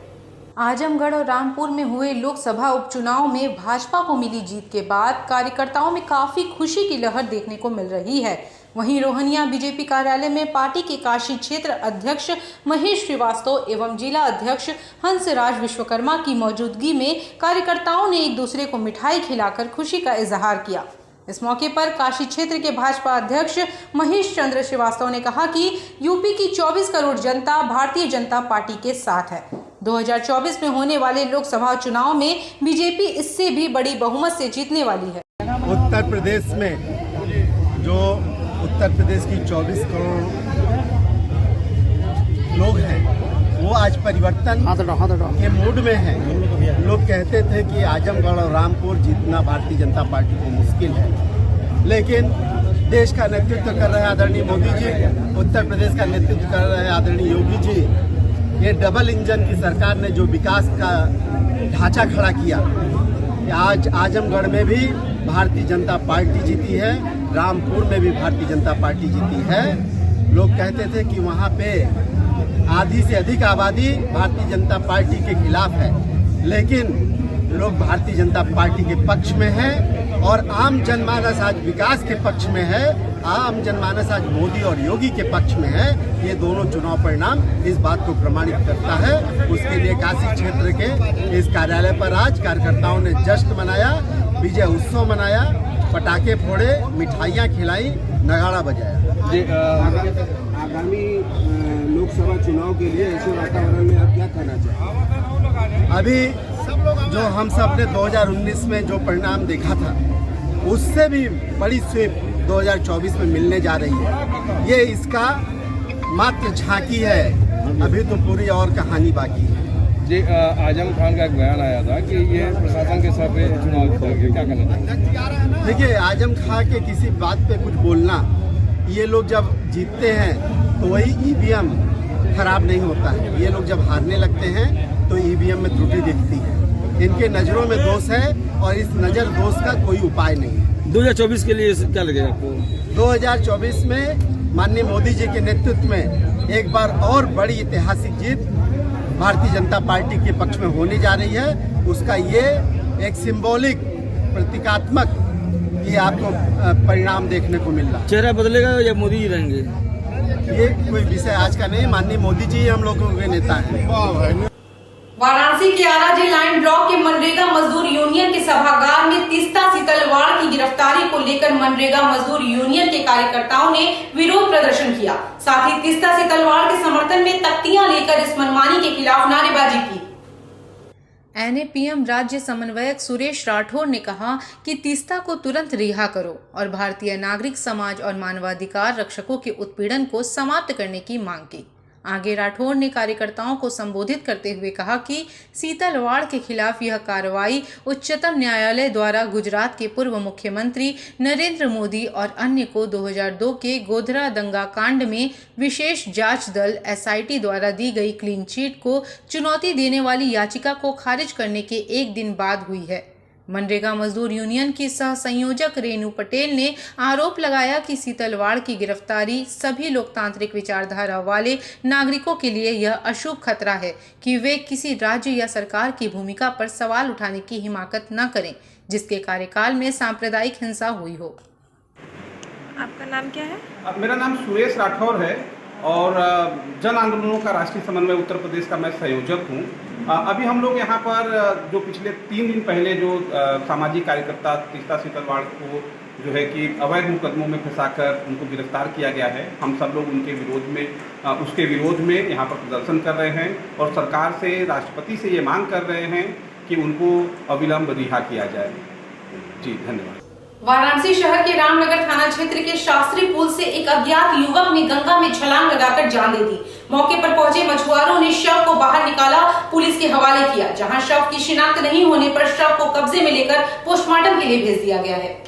आजमगढ़ और रामपुर में हुए लोकसभा उपचुनाव में भाजपा को मिली जीत के बाद कार्यकर्ताओं में काफी खुशी की लहर देखने को मिल रही है। वहीं रोहनिया बीजेपी कार्यालय में पार्टी के काशी क्षेत्र अध्यक्ष महेश श्रीवास्तव एवं जिला अध्यक्ष हंसराज विश्वकर्मा की मौजूदगी में कार्यकर्ताओं ने एक दूसरे को मिठाई खिलाकर खुशी का इजहार किया। इस मौके पर काशी क्षेत्र के भाजपा अध्यक्ष महेश चंद्र श्रीवास्तव ने कहा कि यूपी की 24 करोड़ जनता भारतीय जनता पार्टी के साथ है। 2024 में होने वाले लोकसभा चुनाव में बीजेपी इससे भी बड़ी बहुमत से जीतने वाली है। उत्तर प्रदेश में जो उत्तर प्रदेश की 24 करोड़ लोग हैं वो आज परिवर्तन के मूड में हैं। लोग कहते थे कि आजमगढ़ और रामपुर जीतना भारतीय जनता पार्टी को मुश्किल है, लेकिन देश का नेतृत्व कर रहे आदरणीय मोदी जी, उत्तर प्रदेश का नेतृत्व कर रहे आदरणीय योगी जी, ये डबल इंजन की सरकार ने जो विकास का ढांचा खड़ा किया, आज आजमगढ़ में भी भारतीय जनता पार्टी जीती है, रामपुर में भी भारतीय जनता पार्टी जीती है। लोग कहते थे कि वहाँ पे आधी से अधिक आबादी भारतीय जनता पार्टी के खिलाफ है, लेकिन लोग भारतीय जनता पार्टी के पक्ष में हैं और आम जनमानस आज विकास के पक्ष में है, आम जनमानस आज मोदी और योगी के पक्ष में है। ये दोनों चुनाव परिणाम इस बात को प्रमाणित करता है। उसके लिए काशी क्षेत्र के इस कार्यालय पर आज कार्यकर्ताओं ने जश्न मनाया, विजय उत्सव मनाया, पटाखे फोड़े, मिठाइयाँ खिलाई, नगाड़ा बजाया। आगामी लोकसभा चुनाव के लिए ऐसे वातावरण में आप क्या कहना चाहेंगे? अभी जो हम सब ने 2019 में जो परिणाम देखा था, उससे भी बड़ी स्वीप 2024 में मिलने जा रही है। ये इसका मात्र झांकी है, अभी तो पूरी और कहानी बाकी है। जी, आजम खान का एक बयान आया था कि ये प्रशासन के सर पे चुनाव जीता गया, क्या कहना चाहेंगे? देखिए, आजम खान के किसी बात पे कुछ बोलना, ये लोग जब जीतते हैं तो वही ईवीएम खराब नहीं होता है, ये लोग जब हारने लगते हैं तो ईवीएम में त्रुटि दिखती है। इनके नज़रों में दोष है और इस नज़र दोष का कोई उपाय नहीं है। 2024 के लिए क्या लगेगा आपको? 2024 में माननीय मोदी जी के नेतृत्व में एक बार और बड़ी ऐतिहासिक जीत भारतीय जनता पार्टी के पक्ष में होने जा रही है। उसका ये एक सिंबॉलिक, प्रतीकात्मक ये आपको परिणाम देखने को मिल रहा। चेहरा बदलेगा या मोदी जी रहेंगे? ये कोई विषय आज का नहीं, माननीय मोदी जी हम लोगों के नेता हैं। वाराणसी के आराजी लाइन ब्लॉक के मनरेगा मजदूर यूनियन के सभागार में तीस्ता सीतलवाड़ की गिरफ्तारी को लेकर मनरेगा मजदूर यूनियन के कार्यकर्ताओं ने विरोध प्रदर्शन किया। साथ ही तीस्ता से तलवाड़ के समर्थन में तख्तियां लेकर इस मनमानी के खिलाफ नारेबाजी की। NAPM राज्य समन्वयक सुरेश राठौर ने कहा कि तीस्ता को तुरंत रिहा करो और भारतीय नागरिक समाज और मानवाधिकार रक्षकों के उत्पीड़न को समाप्त करने की मांग की। आगे राठौर ने कार्यकर्ताओं को संबोधित करते हुए कहा कि सीतलवाड़ के खिलाफ यह कार्रवाई उच्चतम न्यायालय द्वारा गुजरात के पूर्व मुख्यमंत्री नरेंद्र मोदी और अन्य को 2002 के गोधरा दंगा कांड में विशेष जांच दल SIT द्वारा दी गई क्लीन चिट को चुनौती देने वाली याचिका को खारिज करने के एक दिन बाद हुई है। मनरेगा मजदूर यूनियन की सह संयोजक रेणु पटेल ने आरोप लगाया कि सीतलवाड़ की गिरफ्तारी सभी लोकतांत्रिक विचारधारा वाले नागरिकों के लिए यह अशुभ खतरा है कि वे किसी राज्य या सरकार की भूमिका पर सवाल उठाने की हिमाकत न करें जिसके कार्यकाल में सांप्रदायिक हिंसा हुई हो। आपका नाम क्या है? मेरा नाम सुरेश राठौर है और जन आंदोलनों का राष्ट्रीय समन्वय उत्तर प्रदेश का मैं संयोजक हूँ। अभी हम लोग यहाँ पर जो पिछले 3 दिन पहले जो सामाजिक कार्यकर्ता तीस्ता सीतलवाड़ को जो है कि अवैध मुकदमों में फंसाकर उनको गिरफ्तार किया गया है, हम सब लोग उनके विरोध में उसके विरोध में यहाँ पर प्रदर्शन कर रहे हैं और सरकार से, राष्ट्रपति से ये मांग कर रहे हैं कि उनको अविलंब रिहा किया जाए। जी धन्यवाद। वाराणसी शहर के रामनगर थाना क्षेत्र के शास्त्री पुल से एक अज्ञात युवक ने गंगा में छलांग लगाकर जान दे दी। मौके पर पहुंचे मछुआरों ने शव को बाहर निकाला, पुलिस के हवाले किया, जहां शव की शिनाख्त नहीं होने पर शव को कब्जे में लेकर पोस्टमार्टम के लिए भेज दिया गया है।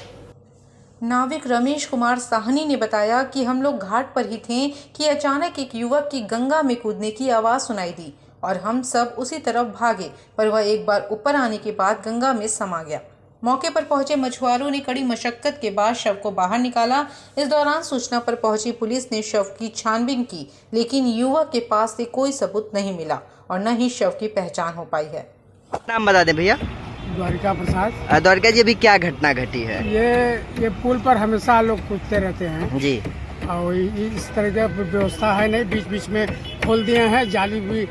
नाविक रमेश कुमार साहनी ने बताया कि हम लोग घाट पर ही थे कि अचानक एक युवक की गंगा में कूदने की आवाज सुनाई दी और हम सब उसी तरफ भागे, पर वह एक बार ऊपर आने के बाद गंगा में समा गया। मौके पर पहुंचे मछुआरों ने कड़ी मशक्कत के बाद शव को बाहर निकाला। इस दौरान सूचना पर पहुंची पुलिस ने शव की छानबीन की, लेकिन युवक के पास से कोई सबूत नहीं मिला और न ही शव की पहचान हो पाई है। नाम बता दें भैया। द्वारिका प्रसाद। द्वारिका जी, अभी क्या घटना घटी है? ये पुल पर हमेशा लोग कूदते रहते हैं जी, और इस तरह की व्यवस्था है नहीं, बीच बीच में खोल दिए हैं, जाली भी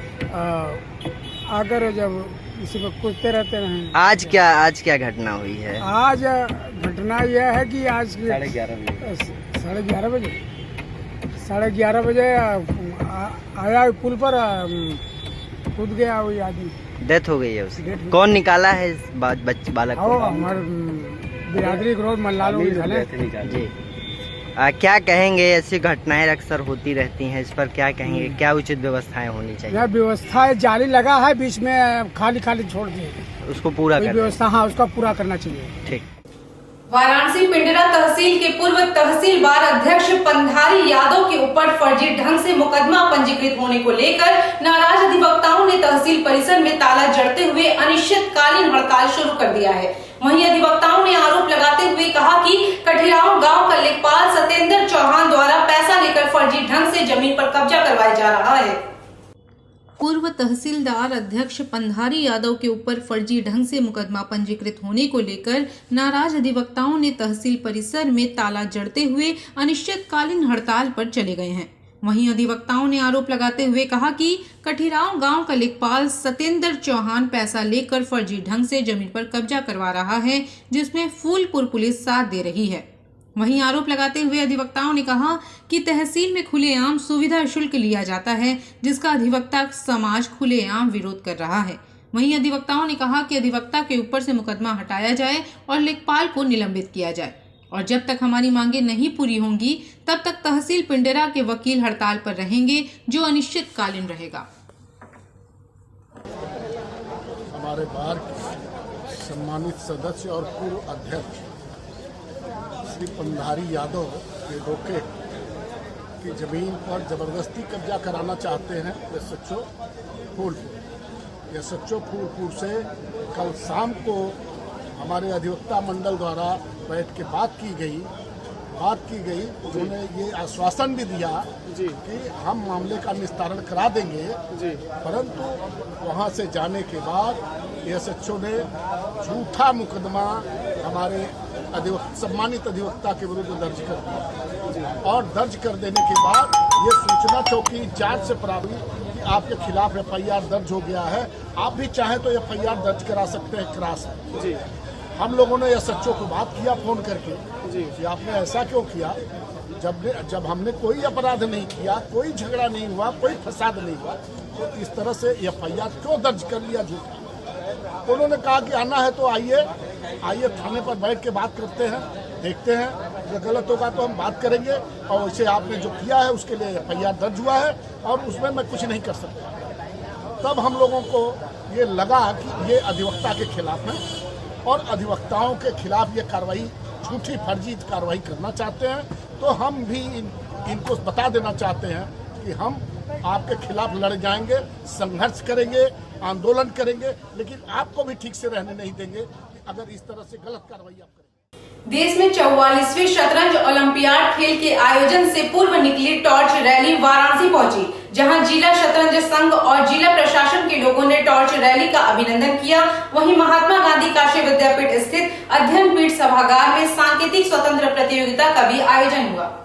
अगर जब इसी पर कूदते रहते हैं। आज क्या घटना हुई है? आज घटना यह है कि आज 11:30 बजे आया पुल पर, कूद गया वही आदमी, डेथ हो गई है उसकी। कौन निकाला है इस बालक को? हमारे बिरादरी ग्रोथ मल्लालू जी। क्या कहेंगे, ऐसी घटनाएं अक्सर होती रहती हैं, इस पर क्या कहेंगे? क्या उचित व्यवस्थाएं होनी चाहिए? यह व्यवस्था जाली लगा है, बीच में खाली छोड़ दिए, उसको पूरा व्यवस्था हाँ उसका पूरा करना चाहिए। ठीक। वाराणसी पिंडरा तहसील के पूर्व तहसीलदार अध्यक्ष पंधारी यादव के ऊपर फर्जी ढंग से मुकदमा पंजीकृत होने को लेकर नाराज अधिवक्ताओं ने तहसील परिसर में ताला जड़ते हुए अनिश्चितकालीन हड़ताल शुरू कर दिया है। वहीं अधिवक्ताओं ने आरोप लगाते हुए कहा कि कठिराव गांव का लेखपाल सत्येंद्र चौहान द्वारा पैसा लेकर फर्जी ढंग से जमीन पर कब्जा करवाया जा रहा है। पूर्व तहसीलदार अध्यक्ष पंधारी यादव के ऊपर फर्जी ढंग से मुकदमा पंजीकृत होने को लेकर नाराज अधिवक्ताओं ने तहसील परिसर में ताला जड़ते हुए अनिश्चितकालीन हड़ताल पर चले गए हैं। वहीं अधिवक्ताओं ने आरोप लगाते हुए कहा कि कठिराव गांव का लेखपाल सत्येंद्र चौहान पैसा लेकर फर्जी ढंग से जमीन पर कब्जा करवा रहा है, जिसमें फूलपुर पुलिस साथ दे रही है। वहीं आरोप लगाते हुए अधिवक्ताओं ने कहा कि तहसील में खुलेआम सुविधा शुल्क लिया जाता है, जिसका अधिवक्ता समाज खुलेआम विरोध कर रहा है। वहीं अधिवक्ताओं ने कहा कि अधिवक्ता के ऊपर से मुकदमा हटाया जाए और लेखपाल को निलंबित किया जाए, और जब तक हमारी मांगे नहीं पूरी होंगी तब तक तहसील पिंडरा के वकील हड़ताल पर रहेंगे, जो अनिश्चितकालीन रहेगा। हमारे बार के सम्मानित सदस्य और पूर्व अध्यक्ष श्री पंधारी यादव के रोके की जमीन पर जबरदस्ती कब्जा कराना चाहते हैं SHO फूलपुर। SHO फूलपुर से कल शाम को हमारे अधिवक्ता मंडल द्वारा बैठ के बात की गई। उन्होंने ये आश्वासन भी दिया कि हम मामले का निस्तारण करा देंगे, परंतु वहाँ से जाने के बाद SHO ने झूठा मुकदमा हमारे सम्मानित अधिवक्ता के विरुद्ध दर्ज कर दिया, और दर्ज कर देने के बाद ये सूचना चौकी इंचार्ज से प्राप्त हुई कि आपके खिलाफ FIR दर्ज हो गया है, आप भी चाहें तो FIR दर्ज करा सकते हैं क्रास में। हम लोगों ने SHO को बात किया फ़ोन करके कि आपने ऐसा क्यों किया, जब हमने कोई अपराध नहीं किया, कोई झगड़ा नहीं हुआ, कोई फसाद नहीं हुआ, तो इस तरह से FIR क्यों दर्ज कर लिया झूठा। उन्होंने कहा कि आना है तो आइए थाने पर बैठ के बात करते हैं, देखते हैं, अगर गलत होगा तो हम बात करेंगे, और वैसे आपने जो किया है उसके लिए FIR दर्ज हुआ है और उसमें मैं कुछ नहीं कर सकता। तब हम लोगों को ये लगा कि ये अधिवक्ता के खिलाफ है और अधिवक्ताओं के खिलाफ ये कार्रवाई झूठी फर्जी कार्रवाई करना चाहते हैं, तो हम भी इनको बता देना चाहते हैं कि हम आपके खिलाफ लड़ जाएंगे, संघर्ष करेंगे, आंदोलन करेंगे, लेकिन आपको भी ठीक से रहने नहीं देंगे अगर इस तरह से गलत कार्रवाई आप करेंगे। देश में 44वीं शतरंज ओलंपियाड खेल के आयोजन से पूर्व निकली टॉर्च रैली वाराणसी पहुंची, जहां जिला शतरंज संघ और जिला प्रशासन के लोगों ने टॉर्च रैली का अभिनंदन किया। वहीं महात्मा गांधी काशी विद्यापीठ स्थित अध्ययन पीठ सभागार में सांकेतिक स्वतंत्र प्रतियोगिता का भी आयोजन हुआ।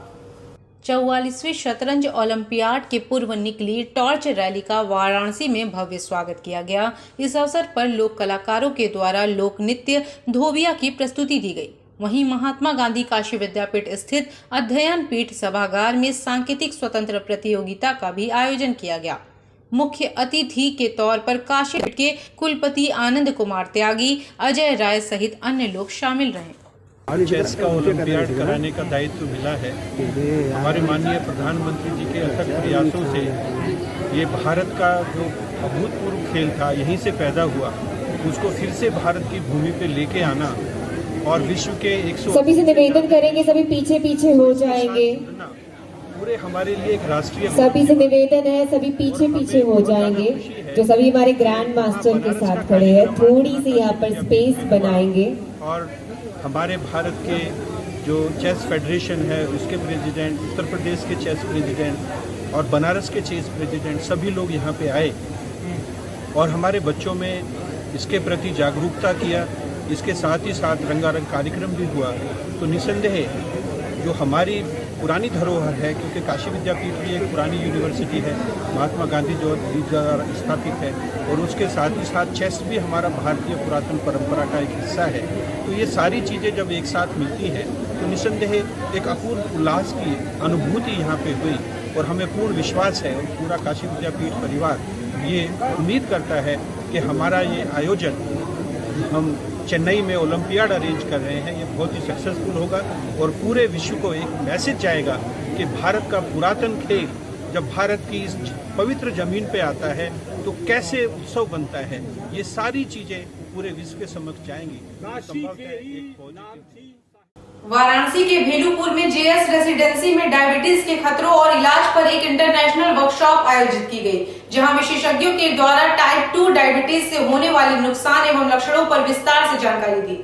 44वीं शतरंज ओलंपियाड के पूर्व निकली टॉर्च रैली का वाराणसी में भव्य स्वागत किया गया। इस अवसर पर लोक कलाकारों के द्वारा लोक नृत्य धोबिया की प्रस्तुति दी गई। वहीं महात्मा गांधी काशी विद्यापीठ स्थित अध्ययन पीठ सभागार में सांकेतिक स्वतंत्र प्रतियोगिता का भी आयोजन किया गया। मुख्य अतिथि के तौर पर काशी के कुलपति आनंद कुमार त्यागी, अजय राय सहित अन्य लोग शामिल रहे। चेस का ओलंपियाड कराने का दायित्व मिला है। हमारे माननीय प्रधानमंत्री जी के अथक प्रयासों से ये भारत का जो अभूतपूर्व खेल था यहीं से पैदा हुआ, उसको फिर से भारत की भूमि पे लेके आना और विश्व के 100 सभी से निवेदन करेंगे, सभी पीछे पीछे हो जाएंगे। पूरे हमारे लिए एक राष्ट्रीय सभी से निवेदन है, सभी पीछे पीछे हो जाएंगे। जो सभी हमारे ग्रैंड मास्टर के साथ खड़े हैं, थोड़ी सी यहाँ पर स्पेस बनाएंगे। और हमारे भारत के जो चेस फेडरेशन है उसके प्रेसिडेंट, उत्तर प्रदेश के चेस प्रेसिडेंट और बनारस के चेस प्रेसिडेंट सभी लोग यहाँ पे आए और हमारे बच्चों में इसके प्रति जागरूकता किया। इसके साथ ही साथ रंगारंग कार्यक्रम भी हुआ। तो निसंदेह जो हमारी पुरानी धरोहर है, क्योंकि काशी विद्यापीठ भी एक पुरानी यूनिवर्सिटी है, महात्मा गांधी जो द्वारा स्थापित है, और उसके साथ ही साथ चेस भी हमारा भारतीय पुरातन परंपरा का एक हिस्सा है। तो ये सारी चीज़ें जब एक साथ मिलती हैं तो निसंदेह एक अपूर्व उल्लास की अनुभूति यहाँ पे हुई और हमें पूर्ण विश्वास है और पूरा काशी विद्यापीठ परिवार ये उम्मीद करता है कि हमारा ये आयोजन हम चेन्नई में ओलंपियाड अरेंज कर रहे हैं, ये बहुत ही सक्सेसफुल होगा और पूरे विश्व को एक मैसेज जाएगा कि भारत का पुरातन खेल जब भारत की इस पवित्र जमीन पे आता है तो कैसे उत्सव बनता है। ये सारी चीज़ें पूरे विश्व के समक्ष जाएंगी। वाराणसी के भेलूपुर में JS रेसिडेंसी में डायबिटीज के खतरों और इलाज पर एक इंटरनेशनल वर्कशॉप आयोजित की गई, जहां विशेषज्ञों के द्वारा टाइप 2 डायबिटीज से होने वाले नुकसान एवं लक्षणों पर विस्तार से जानकारी दी।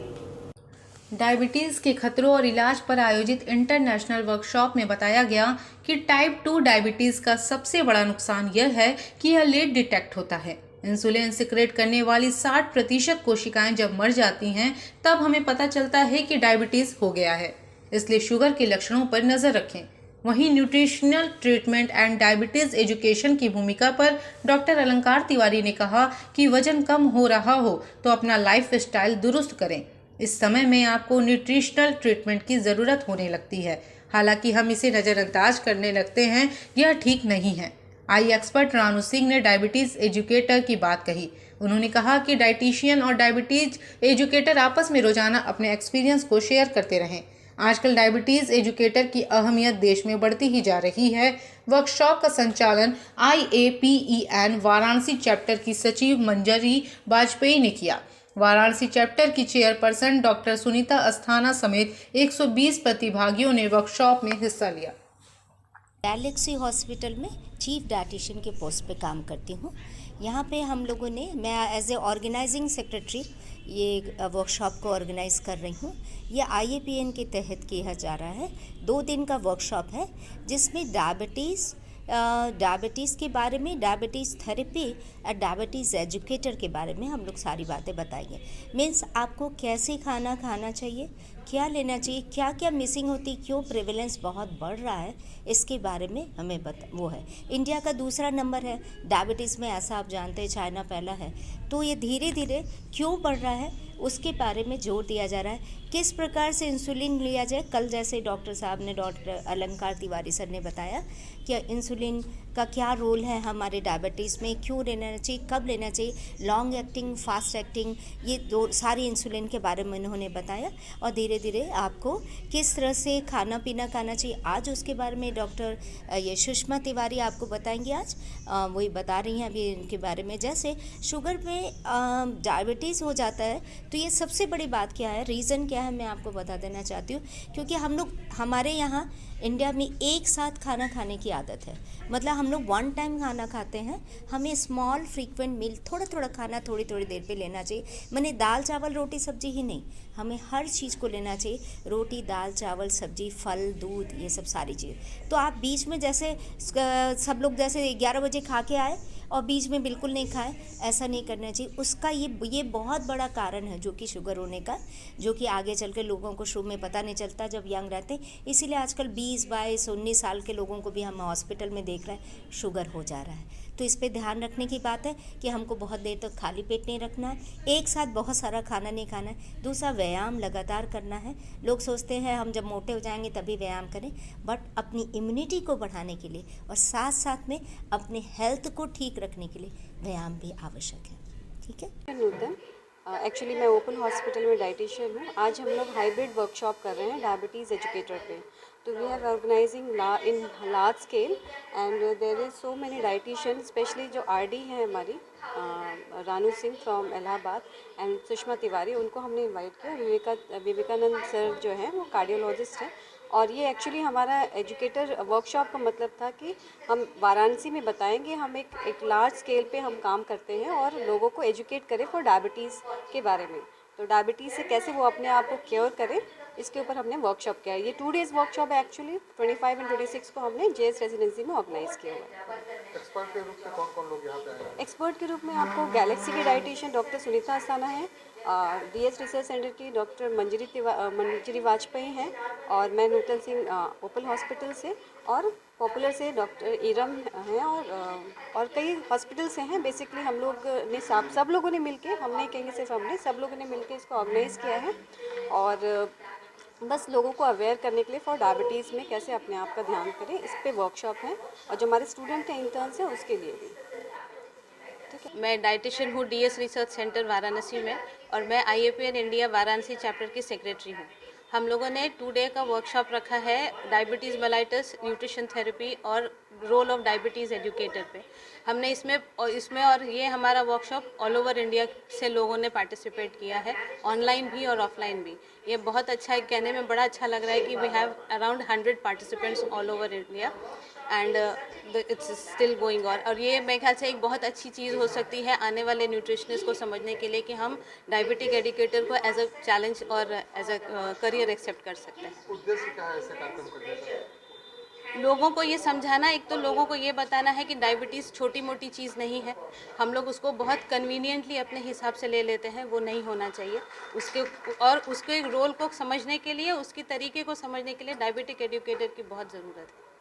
डायबिटीज के खतरों और इलाज पर आयोजित इंटरनेशनल वर्कशॉप में बताया गया कि टाइप 2 डायबिटीज का सबसे बड़ा नुकसान यह है कि यह लेट डिटेक्ट होता है। इंसुलिन सिक्रेट करने वाली 60% कोशिकाएं जब मर जाती हैं तब हमें पता चलता है कि डायबिटीज हो गया है, इसलिए शुगर के लक्षणों पर नजर रखें। वहीं nutritional treatment and diabetes education की भूमिका पर डॉक्टर अलंकार तिवारी ने कहा कि वजन कम हो रहा हो तो अपना लाइफ स्टाइल दुरुस्त करें। इस समय में आपको न्यूट्रिशनल ट्रीटमेंट की ज़रूरत होने लगती है, हालांकि हम इसे नज़रअंदाज करने लगते हैं, यह ठीक नहीं है। आई एक्सपर्ट रानू सिंह ने डायबिटीज एजुकेटर की बात कही। उन्होंने कहा कि डाइटिशियन और डायबिटीज एजुकेटर आपस में रोजाना अपने एक्सपीरियंस को शेयर करते रहें। आजकल डायबिटीज एजुकेटर की अहमियत देश में बढ़ती ही जा रही है। वर्कशॉप का संचालन IAPEN वाराणसी चैप्टर की सचिव मंजरी वाजपेयी ने किया। वाराणसी चैप्टर की चेयरपर्सन डॉक्टर सुनीता अस्थाना समेत 120 प्रतिभागियों ने वर्कशॉप में हिस्सा लिया। गैलेक्सी हॉस्पिटल में चीफ डाइटिशियन के पोस्ट पे काम करती हूँ। यहाँ पे हम लोगों ने, मैं एज ए ऑर्गेनाइजिंग सेक्रेटरी ये वर्कशॉप को ऑर्गेनाइज कर रही हूँ। ये IAPN के तहत किया जा रहा है। 2 दिन का वर्कशॉप है जिसमें डायबिटीज़ के बारे में, डायबिटीज़ थेरेपी और डायबिटीज़ एजुकेटर के बारे में हम लोग सारी बातें बताएंगे। मीन्स आपको कैसे खाना खाना चाहिए, क्या लेना चाहिए, क्या क्या मिसिंग होती, क्यों प्रेवलेंस बहुत बढ़ रहा है, इसके बारे में हमें वो है। इंडिया का दूसरा नंबर है डायबिटीज़ में, ऐसा आप जानते हैं, चाइना पहला है। तो ये धीरे धीरे क्यों बढ़ रहा है उसके बारे में जोर दिया जा रहा है। किस प्रकार से इंसुलिन लिया जाए, कल जैसे डॉक्टर साहब ने, डॉक्टर अलंकार तिवारी सर ने बताया कि इंसुलिन का क्या रोल है हमारे डायबिटीज़ में, क्यों लेना चाहिए, कब लेना चाहिए, लॉन्ग एक्टिंग, फास्ट एक्टिंग, ये दो सारी इंसुलिन के बारे में उन्होंने बताया। और धीरे धीरे आपको किस तरह से खाना पीना खाना चाहिए, आज उसके बारे में डॉक्टर ये सुषमा तिवारी आपको बताएंगे। आज वही बता रही हैं अभी इनके बारे में। जैसे शुगर में डायबिटीज़ हो जाता है तो ये सबसे बड़ी बात क्या है, रीज़न क्या है, मैं आपको बता देना चाहती हूँ। क्योंकि हम लोग, हमारे यहाँ इंडिया में एक साथ खाना खाने की आदत है, मतलब हम लोग वन टाइम खाना खाते हैं। हमें स्मॉल फ्रीक्वेंट मील, थोड़ा थोड़ा खाना थोड़ी थोड़ी देर पे लेना चाहिए। मैंने दाल चावल रोटी सब्जी ही नहीं, हमें हर चीज़ को लेना चाहिए, रोटी दाल चावल सब्जी फल दूध, ये सब सारी चीज़। तो आप बीच में जैसे सब लोग जैसे 11 बजे खा के आए और बीच में बिल्कुल नहीं खाए, ऐसा नहीं करना चाहिए। उसका ये बहुत बड़ा कारण है जो कि शुगर होने का, जो कि आगे चल के लोगों को शुरू में पता नहीं चलता जब यंग रहते हैं। इसीलिए आजकल 20, 22, 19 साल के लोगों को भी हम हॉस्पिटल में देख रहे हैं शुगर हो जा रहा है। तो इस पे ध्यान रखने की बात है कि हमको बहुत देर तक खाली पेट नहीं रखना है, एक साथ बहुत सारा खाना नहीं खाना है। दूसरा, व्यायाम लगातार करना है। लोग सोचते हैं हम जब मोटे हो जाएंगे तभी व्यायाम करें, बट अपनी इम्यूनिटी को बढ़ाने के लिए और साथ साथ में अपने हेल्थ को ठीक रखने के लिए व्यायाम भी आवश्यक है। ठीक है। नूतन, एक्चुअली मैं ओपन हॉस्पिटल में डाइटिशियन हूँ। आज हम लोग हाइब्रिड वर्कशॉप कर रहे हैं डायबिटीज़ एजुकेटर पे। तो we are organising in large scale and there is so many dietitian, specially जो आरडी हैं हमारी रानू सिंह फ्रॉम इलाहाबाद एंड सुषमा तिवारी, उनको हमने इनवाइट किया। विवेकानंद सर जो हैं वो कार्डियोलॉजिस्ट हैं। और ये एक्चुअली हमारा एजुकेटर वर्कशॉप का मतलब था कि हम वाराणसी में बताएंगे, हम एक लार्ज स्केल पे हम काम करते हैं और लोगों को एजुकेट करें फॉर डायबिटीज़ के बारे में। तो डायबिटीज़ से कैसे वो अपने आप को क्योर करें, इसके ऊपर हमने वर्कशॉप किया है। ये 2 डेज़ वर्कशॉप है एक्चुअली, 25 और 26 को हमने जेएस रेजिडेंसी में ऑर्गेनाइज़ किया हुआ है। एक्सपर्ट के रूप में कौन कौन लोग यहाँ पे आए हैं? एक्सपर्ट के रूप में आपको गैलेक्सी की डाइटिशियन डॉक्टर सुनीता अस्थाना है, डीएस रिसर्च सेंटर की डॉक्टर मंजरी वाजपेयी हैं, और मैं नूतन सिंह ओपल हॉस्पिटल से, और पॉपुलर से डॉक्टर इरम हैं, और कई हॉस्पिटल से हैं। बेसिकली हम लोग ने सब लोगों ने मिलके, हमने कहेंगे सिर्फ हमने, सब लोगों ने मिलके इसको ऑर्गेनाइज़ किया है। और बस लोगों को अवेयर करने के लिए फॉर डायबिटीज़ में कैसे अपने आप का ध्यान करें, इस पे वर्कशॉप है। और जो हमारे स्टूडेंट हैं, इंटर्न्स हैं, उसके लिए भी। ठीक है। मैं डाइटिशियन हूँ डीएस रिसर्च सेंटर वाराणसी में, और मैं IAPN इंडिया वाराणसी चैप्टर की सेक्रेटरी हूँ। हम लोगों ने 2 डे का वर्कशॉप रखा है डायबिटीज़ मेलाइटिस, न्यूट्रिशन थेरेपी और रोल ऑफ डायबिटीज़ एजुकेटर पे। हमने इसमें और ये हमारा वर्कशॉप ऑल ओवर इंडिया से लोगों ने पार्टिसिपेट किया है, ऑनलाइन भी और ऑफलाइन भी। ये बहुत अच्छा है, कहने में बड़ा अच्छा लग रहा है कि we have around 100 participants all over India and it's still going on. और ये मेरे ख्याल से एक बहुत अच्छी चीज़ हो सकती है आने वाले न्यूट्रिशनिस्ट को समझने के लिए कि हम डायबिटिक एजुकेटर को एज अ चैलेंज और एज अ करियर एक्सेप्ट कर सकते हैं। उद्देश्य क्या है ऐसे कार्यक्रम करने का? लोगों को ये समझाना, एक तो लोगों को ये बताना है कि डायबिटीज़ छोटी मोटी चीज़ नहीं है, हम लोग उसको बहुत कन्वीनियंटली अपने हिसाब से ले लेते हैं, वो नहीं होना चाहिए। उसके रोल को समझने के लिए, उसके तरीके को समझने के लिए डायबिटिक एजुकेटर की बहुत ज़रूरत है।